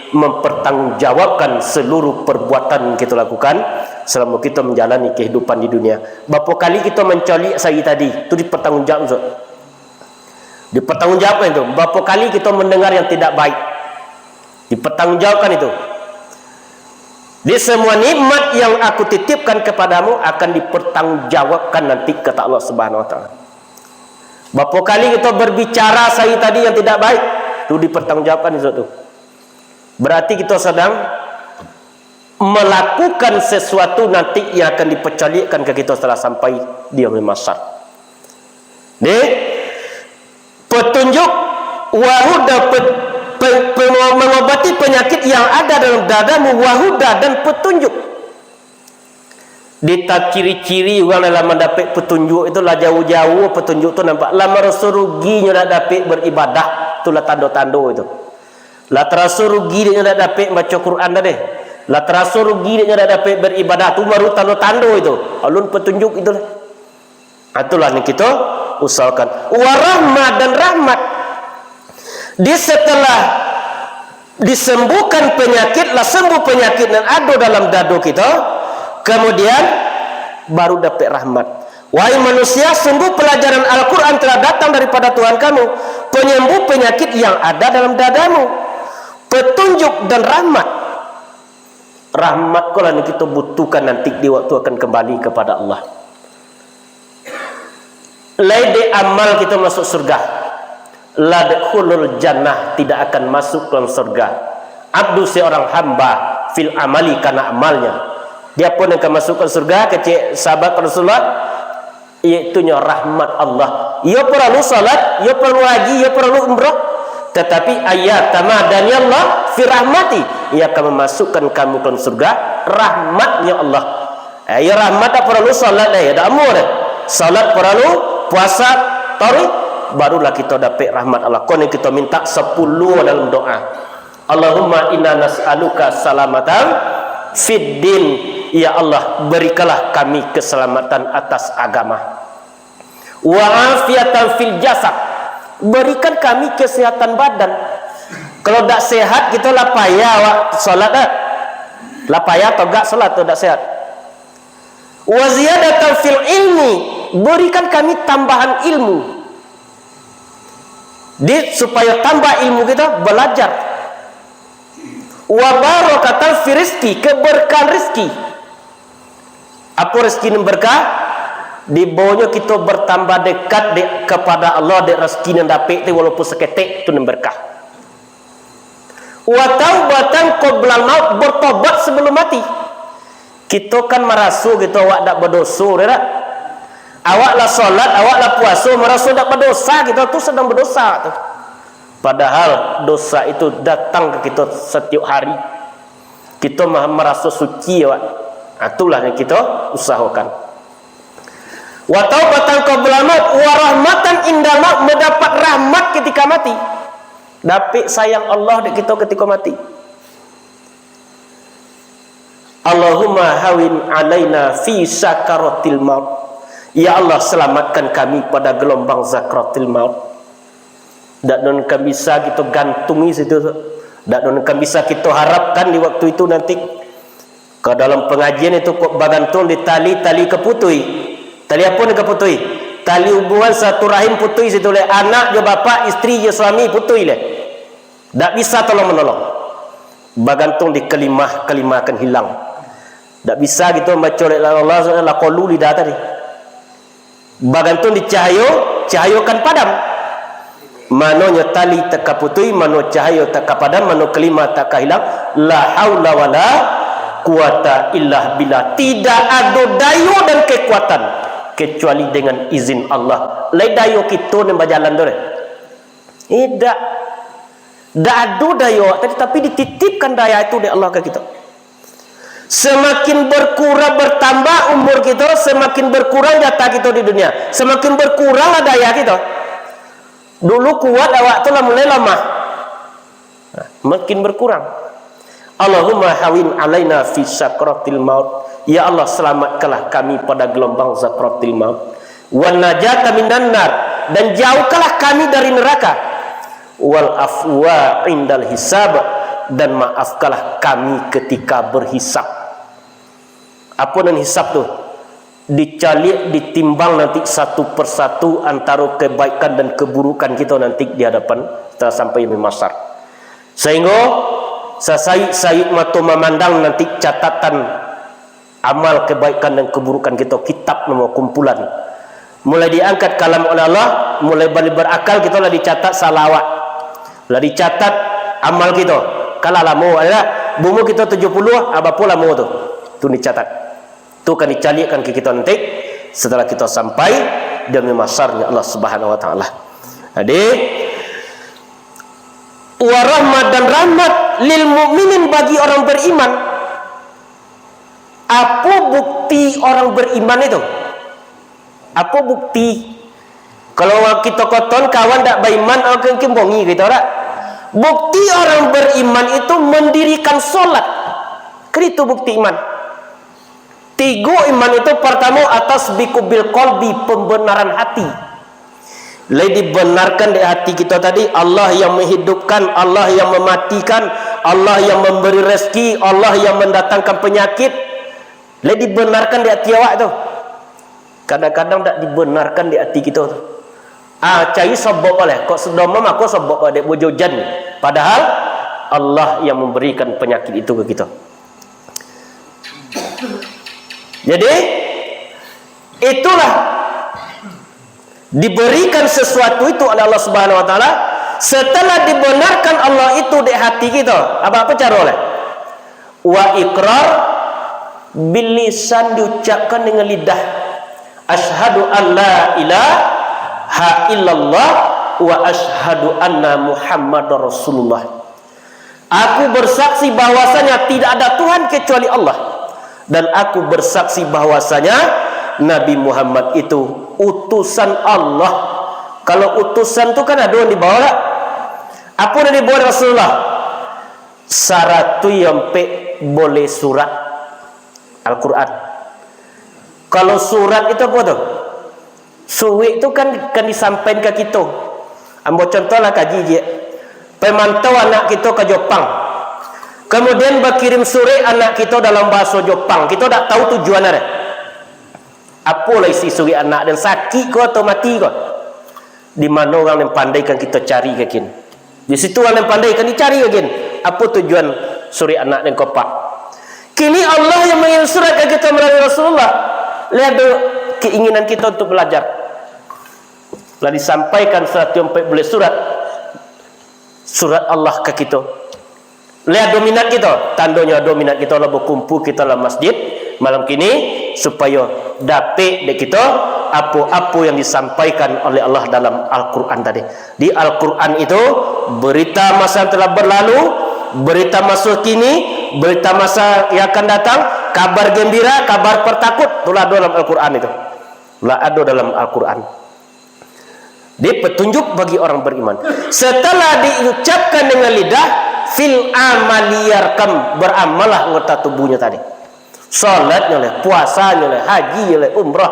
mempertanggungjawabkan seluruh perbuatan yang kita lakukan selama kita menjalani kehidupan di dunia. Berapa kali kita mencolok sehari tadi, itu dipertanggungjawabkan, Ustaz. Dipertanggungjawabkan itu. Berapa kali kita mendengar yang tidak baik, dipertanggungjawabkan itu. Di semua nikmat yang aku titipkan kepadamu akan dipertanggungjawabkan nanti kata Allah Subhanahu wa taala. Berapa kali kita berbicara sehari tadi yang tidak baik, itu dipertanggungjawabkan itu. Berarti kita sedang melakukan sesuatu nanti yang akan dipercalikan ke kita setelah sampai di yaumul mahsyar. Petunjuk wahuda, mengobati penyakit yang ada dalam dadamu, wahuda, dan petunjuk. Dita ciri-ciri orang dalam mendapat petunjuk itu lah jauh-jauh. Petunjuk tu nampak lah merasa ruginya nak dapat beribadah, itulah tanda-tanda itu. Lah terasa rugi dia nak dapat baca Quran dah deh. Lah terasa rugi dia nak dapat beribadah, tu baru tanda-tanda itu. Alun petunjuk itulah. Itulah yang kita usahakan. Warahmat dan rahmat. Setelah disembuhkan penyakit, lah sembuh penyakit yang ada dalam dada kita, kemudian baru dapat rahmat. Wahai manusia, sungguh pelajaran Al-Quran telah datang daripada Tuhan kamu, penyembuh penyakit yang ada dalam dadamu, petunjuk dan rahmat. Rahmat kalau yang kita butuhkan nanti di waktu akan kembali kepada Allah. Laide amal kita masuk surga, ladkhulul jannah, tidak akan masuk dalam surga abdu seorang hamba fil amali, karena amalnya. Dia pun akan masuk ke surga. Kecil sahabat Rasulullah, iaitunya rahmat Allah. Ia perlu salat, ia perlu haji, ia perlu umrah, tetapi ayat tamadani Allah fi rahmati, ia akan memasukkan kamu ke surga rahmatnya Allah. Ya rahmat tak perlu salat dah, ya dak amur dah. Salat perlu, puasa tarik, barulah kita dapat rahmat Allah. Kau ni kita minta 10 dalam doa. Allahumma inna nas'aluka salamatan fid din, ya Allah berikanlah kami keselamatan atas agama, wa afiatan fil jasad, berikan kami kesehatan badan. Kalau tak sehat kita lah payah awak solat dah. Lah payah atau tak solat atau tak sehat. Wa ziyadatan fil ilmi, berikan kami tambahan ilmu. Supaya tambah ilmu kita belajar. Wa barakatan fi rizki, keberkahan rezeki. Apa rezeki yang berkah? Di bawahnya kita bertambah dekat kepada Allah, dek rezeki yang dapat tu walaupun seketik tu yang berkah. Wa taubatan qoblal maut, bertobat sebelum mati. Kita kan merasa kita awak tak berdosa, tak? Awak lah solat, awak lah puasa, merasa tak berdosa, kita tu sedang berdosa tu. Padahal dosa itu datang ke kita setiap hari. Kita merasa suci awak. Itulah yang kita usahakan. Wa taubatan qabla maut wa rahmatan indal maut, mendapat rahmat ketika mati. Dapat sayang Allah dekat kita ketika mati. Allahumma hawin alaina fi sakaratil maut, ya Allah selamatkan kami pada gelombang sakaratil maut. Tak akan bisa kita gantungi situ, tak akan bisa kita harapkan di waktu itu nanti. Ke dalam pengajian itu kok bagantung di tali keputui. Tali apa ni keputui? Tali hubungan satu rahim putui situ le, anak je bapa, isteri je suami putui le. Tak bisa tolong menolong. Bagantung di kelimah akan hilang. Tak bisa gitu membaca Allah la qalu lidah tadi. Bagantung di cahaya kan padam. Manonya tali tak putui, mano cahaya tak padam, mano kelima tak hilang. La haula wala quwata illa billah. Tidak ada daya dan kekuatan kecuali dengan izin Allah. Lai daya kita yang berjalan tu. Tidak ada daya, tapi dititipkan daya itu dari Allah ke kita. Semakin berkurang bertambah umur kita, semakin berkurang jatah kita di dunia, semakin berkurang daya kita. Dulu kuat awak tu lah mulai lemah, makin berkurang. Allahumma hawin alaina fi sakratil maut, ya Allah selamatkanlah kami pada gelombang sakratil maut. Wan najata minan nar, dan jauhkanlah kami dari neraka. Wal afwa indal hisab, dan maafkanlah kami ketika berhisab. Apa nan hisab tu? Dicalik, ditimbang nanti satu persatu antara kebaikan dan keburukan kita nanti di hadapan setelah sampai di mahsyar. Sehingga sayuk mata memandang nanti catatan amal kebaikan dan keburukan kita, kitab nama kumpulan. Mulai diangkat kalam oleh Allah, mulai balik berakal kita lah dicatat salawat, lah dicatat amal kita. Kalau lama ada bumu kita 70, apa pula lama tu dicatat. Tu kan dicalikan ke kita nanti setelah kita sampai demi mahsyarnya Allah Subhanahu wa taala. Jadi wa rahmat dan rahmat lil mukminin bagi orang beriman. Apa bukti orang beriman itu? Apa bukti? Kalau kita koton kawan tak beriman, orang kembongi kita tak? Bukti orang beriman itu mendirikan solat. Itu bukti iman. 3 iman itu pertama atas bikubil qalbi, pembenaran hati. Lain dibenarkan di hati kita tadi, Allah yang menghidupkan, Allah yang mematikan, Allah yang memberi rezeki, Allah yang mendatangkan penyakit. Lain dibenarkan di hati awak tu. Kadang-kadang tak dibenarkan di hati kita tu. Cari sebab oleh kok sedoma aku sebab pada wujudan. Padahal Allah yang memberikan penyakit itu ke kita. Jadi itulah diberikan sesuatu itu oleh Allah Subhanahu wa taala. Setelah dibenarkan Allah itu di hati kita, apa cara oleh? Wa iqrar bil lisan, diucapkan dengan lidah. Asyhadu an la ilaha illallah wa asyhadu anna Muhammadar Rasulullah. Aku bersaksi bahwasanya tidak ada Tuhan kecuali Allah, dan aku bersaksi bahwasanya Nabi Muhammad itu utusan Allah. Kalau utusan tu kan ada yang dibawa tak? Apa yang dibawa Rasulullah? Saratu yang boleh surat Al-Quran. Kalau surat itu apa tu? Surat itu kan disampaikan ke kita. Ambil contohlah kaji je. Pemantau anak kita ke Jepang. Kemudian berkirim surat anak kita dalam bahasa Jepang. Kita tak tahu tujuan dia. Apalah isi surat anak, dan sakit ke atau mati ke? Di mana orang yang pandai kan kita cari ke kin? Di situ orang yang pandai kan dicari ke kin? Apa tujuan surat anak dan kopak? Kini Allah yang mengirim surat ke kita melalui Rasulullah. Lihat keinginan kita untuk belajar. Lalu disampaikan surat yang boleh surat Allah ke kita. Lihat dominat kita, tandanya dominat kita lah berkumpul kita dalam masjid malam kini supaya dapat de kita apa-apa yang disampaikan oleh Allah dalam Al-Quran tadi. Di Al-Quran itu berita masa yang telah berlalu, berita masa kini, berita masa yang akan datang, kabar gembira, kabar pertakut, itulah ada dalam Al-Quran itu. Itulah ada dalam Al-Quran. Dia petunjuk bagi orang beriman. Setelah diucapkan dengan lidah, fil amaliyarkam, beramalah anggota tubuhnya tadi. Salatnya oleh, puasanya oleh, haji oleh, umrah.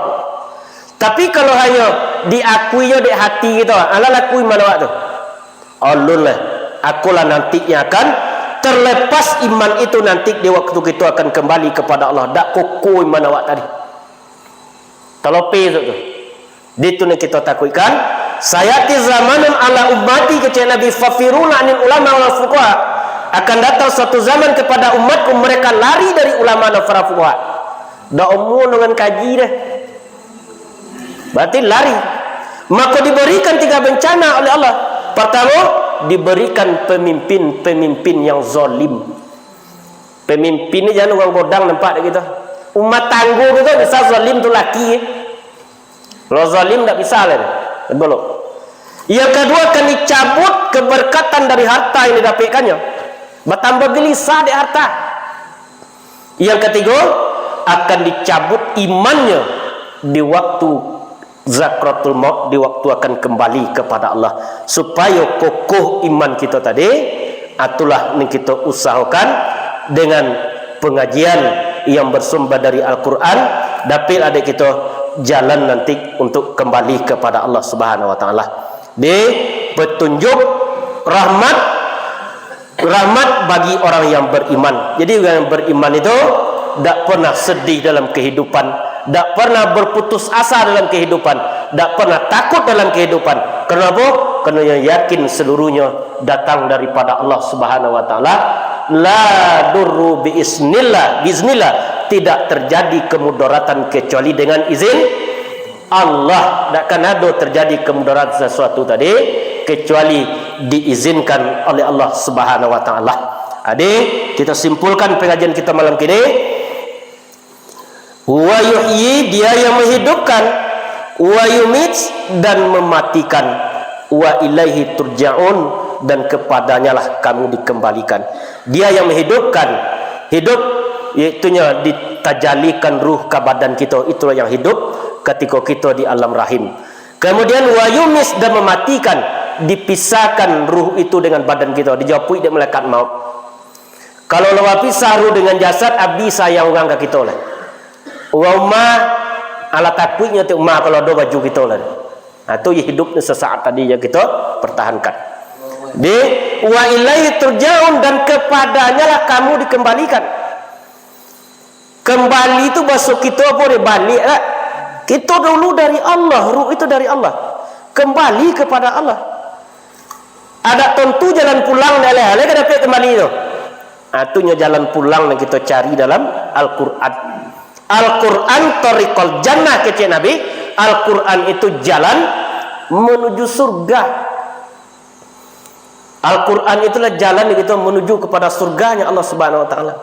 Tapi kalau hanya diakuinya di hati kita, Allah lakui mana waktu? Allah lah, akulah nantinya akan terlepas iman itu nanti di waktu kita akan kembali kepada Allah. Tak kukuh iman awak tadi. Terlepas itu tu. Itu yang kita takutkan. Sayati zamanan ala ummati kecil Nabi fafiruna anil ulama wal fuqaha. Akan datang suatu zaman kepada umatku mereka lari dari ulama dan para fuqaha. Dah umur dengan kaji dah. Berarti lari. Maka diberikan 3 bencana oleh Allah. Pertama, diberikan pemimpin-pemimpin yang zalim. Pemimpin ni jangan orang bodang nampak kita. Umat tangguh kita bisa zalim tu laki. Kalau zalim tak bisa lah. Belum. Yang kedua, akan dicabut keberkatan dari harta yang didapatkannya. Bertambah gelisah di harta. Yang ketiga, akan dicabut imannya di waktu zakratul maut, di waktu akan kembali kepada Allah. Supaya kokoh iman kita tadi, itulah yang kita usahakan dengan pengajian yang bersumber dari Al-Quran. Dapat ada kita jalan nanti untuk kembali kepada Allah Subhanahu wa taala. Di petunjuk rahmat rahmat bagi orang yang beriman. Jadi orang yang beriman itu tak pernah sedih dalam kehidupan, tak pernah berputus asa dalam kehidupan, tak pernah takut dalam kehidupan. Kenapa? Kerana yang yakin seluruhnya datang daripada Allah Subhanahu wa taala. La durru biiznillah, tidak terjadi kemudaratan kecuali dengan izin Allah. Takkan ada terjadi kemudaratan sesuatu tadi kecuali diizinkan oleh Allah Subhanahu wa taala. Adik, kita simpulkan pengajian kita malam ini. Wa yuhyi, dia yang menghidupkan, wa yumit, dan mematikan, wa ilaihi turja'un, dan kepadanya lah kamu dikembalikan. Dia yang menghidupkan, hidup iaitunya ditajalikan ruh ke badan kita, itulah yang hidup ketika kita di alam rahim. Kemudian wa yumis, dan mematikan, dipisahkan ruh itu dengan badan kita, dijauhi dari malaikat maut. Kalau lawa pisah ruh dengan jasad, abdi sayang orang ke kita lah. Umma ala takutnya tu umma kalau ada baju kita lah. Itu hidup sesaat tadi yang kita pertahankan. Di wa ilaihi turja'un, dan kepadanya lah kamu dikembalikan. Kembali itu bahasa kita boleh balik lah. Kita dulu dari Allah, ruh itu dari Allah. Kembali kepada Allah. Ada tentu jalan pulang dari hal yang dapat kembali itu. Itunya jalan pulang yang kita cari dalam Al-Quran. Al-Quran tariqul jannah, kata Nabi. Al-Quran itu jalan menuju surga. Al-Quran itulah jalan yang kita menuju kepada surganya Allah Subhanahu wa taala.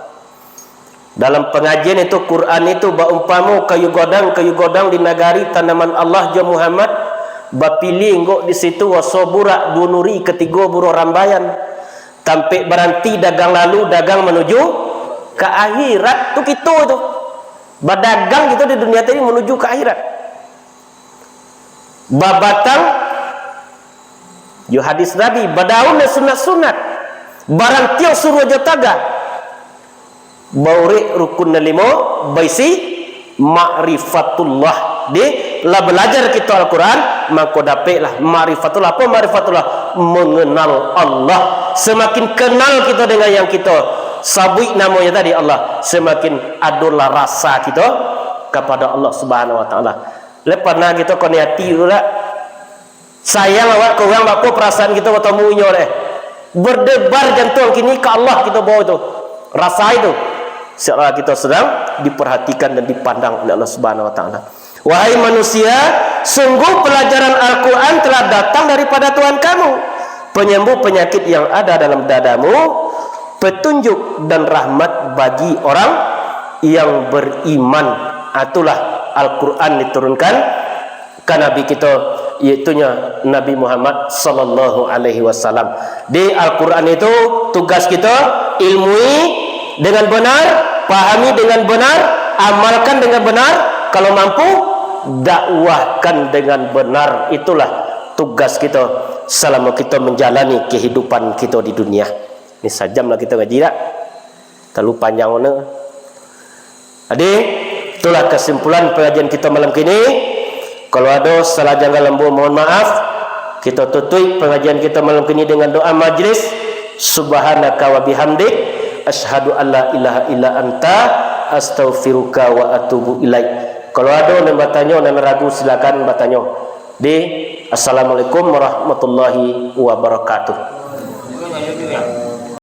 Dalam pengajian itu Quran itu baumpamu kayu godang di negari tanaman Allah ja Muhammad, bapilih ngok di situ wasobura dunuri ketiga buru rambayan. Tampe berhenti dagang lalu dagang menuju ke akhirat tu kita tu. Berdagang kita di dunia tadi menuju ke akhirat. Babatang yo hadis Nabi, badaun sunat-sunat. Barang tiang suruh jataga. Bauri rukun limo baisi ma'rifatullah. Di la belajar kita Al-Quran, maka dapatlah ma'rifatullah. Apa ma'rifatullah? Mengenal Allah. Semakin kenal kita dengan yang kita sabui namanya tadi Allah, semakin adalah rasa kita kepada Allah Subhanahu wa taala. Lepas nah kita koniati pula sayang awak ke orang apa perasaan kita bertemunya deh. Berdebar jantung kini ke Allah kita bawa itu. Rasa itu seolah kita sedang diperhatikan dan dipandang oleh Allah Subhanahu wa taala. Wahai manusia, sungguh pelajaran Al-Quran telah datang daripada Tuhan kamu, penyembuh penyakit yang ada dalam dadamu, petunjuk dan rahmat bagi orang yang beriman. Itulah Al-Quran diturunkan ke Nabi kita, iaitunya Nabi Muhammad sallallahu alaihi wasallam. Di Al-Quran itu tugas kita ilmui dengan benar, pahami dengan benar, amalkan dengan benar, kalau mampu dakwahkan dengan benar. Itulah tugas kita selama kita menjalani kehidupan kita di dunia. Ini sajam lah kita ngaji tak? Terlalu panjang mana? Adik, itulah kesimpulan pengajian kita malam ini. Kalau ada salah janggal lembu, mohon maaf. Kita tutup pengajian kita malam ini dengan doa majlis. Subhanaka wa bihamdik, asyhadu an la ilaha illa anta, astaghfiruka wa atubu ilaik. Kalau ada yang bertanya dan ragu, silakan bertanya. Di Assalamualaikum warahmatullahi wabarakatuh.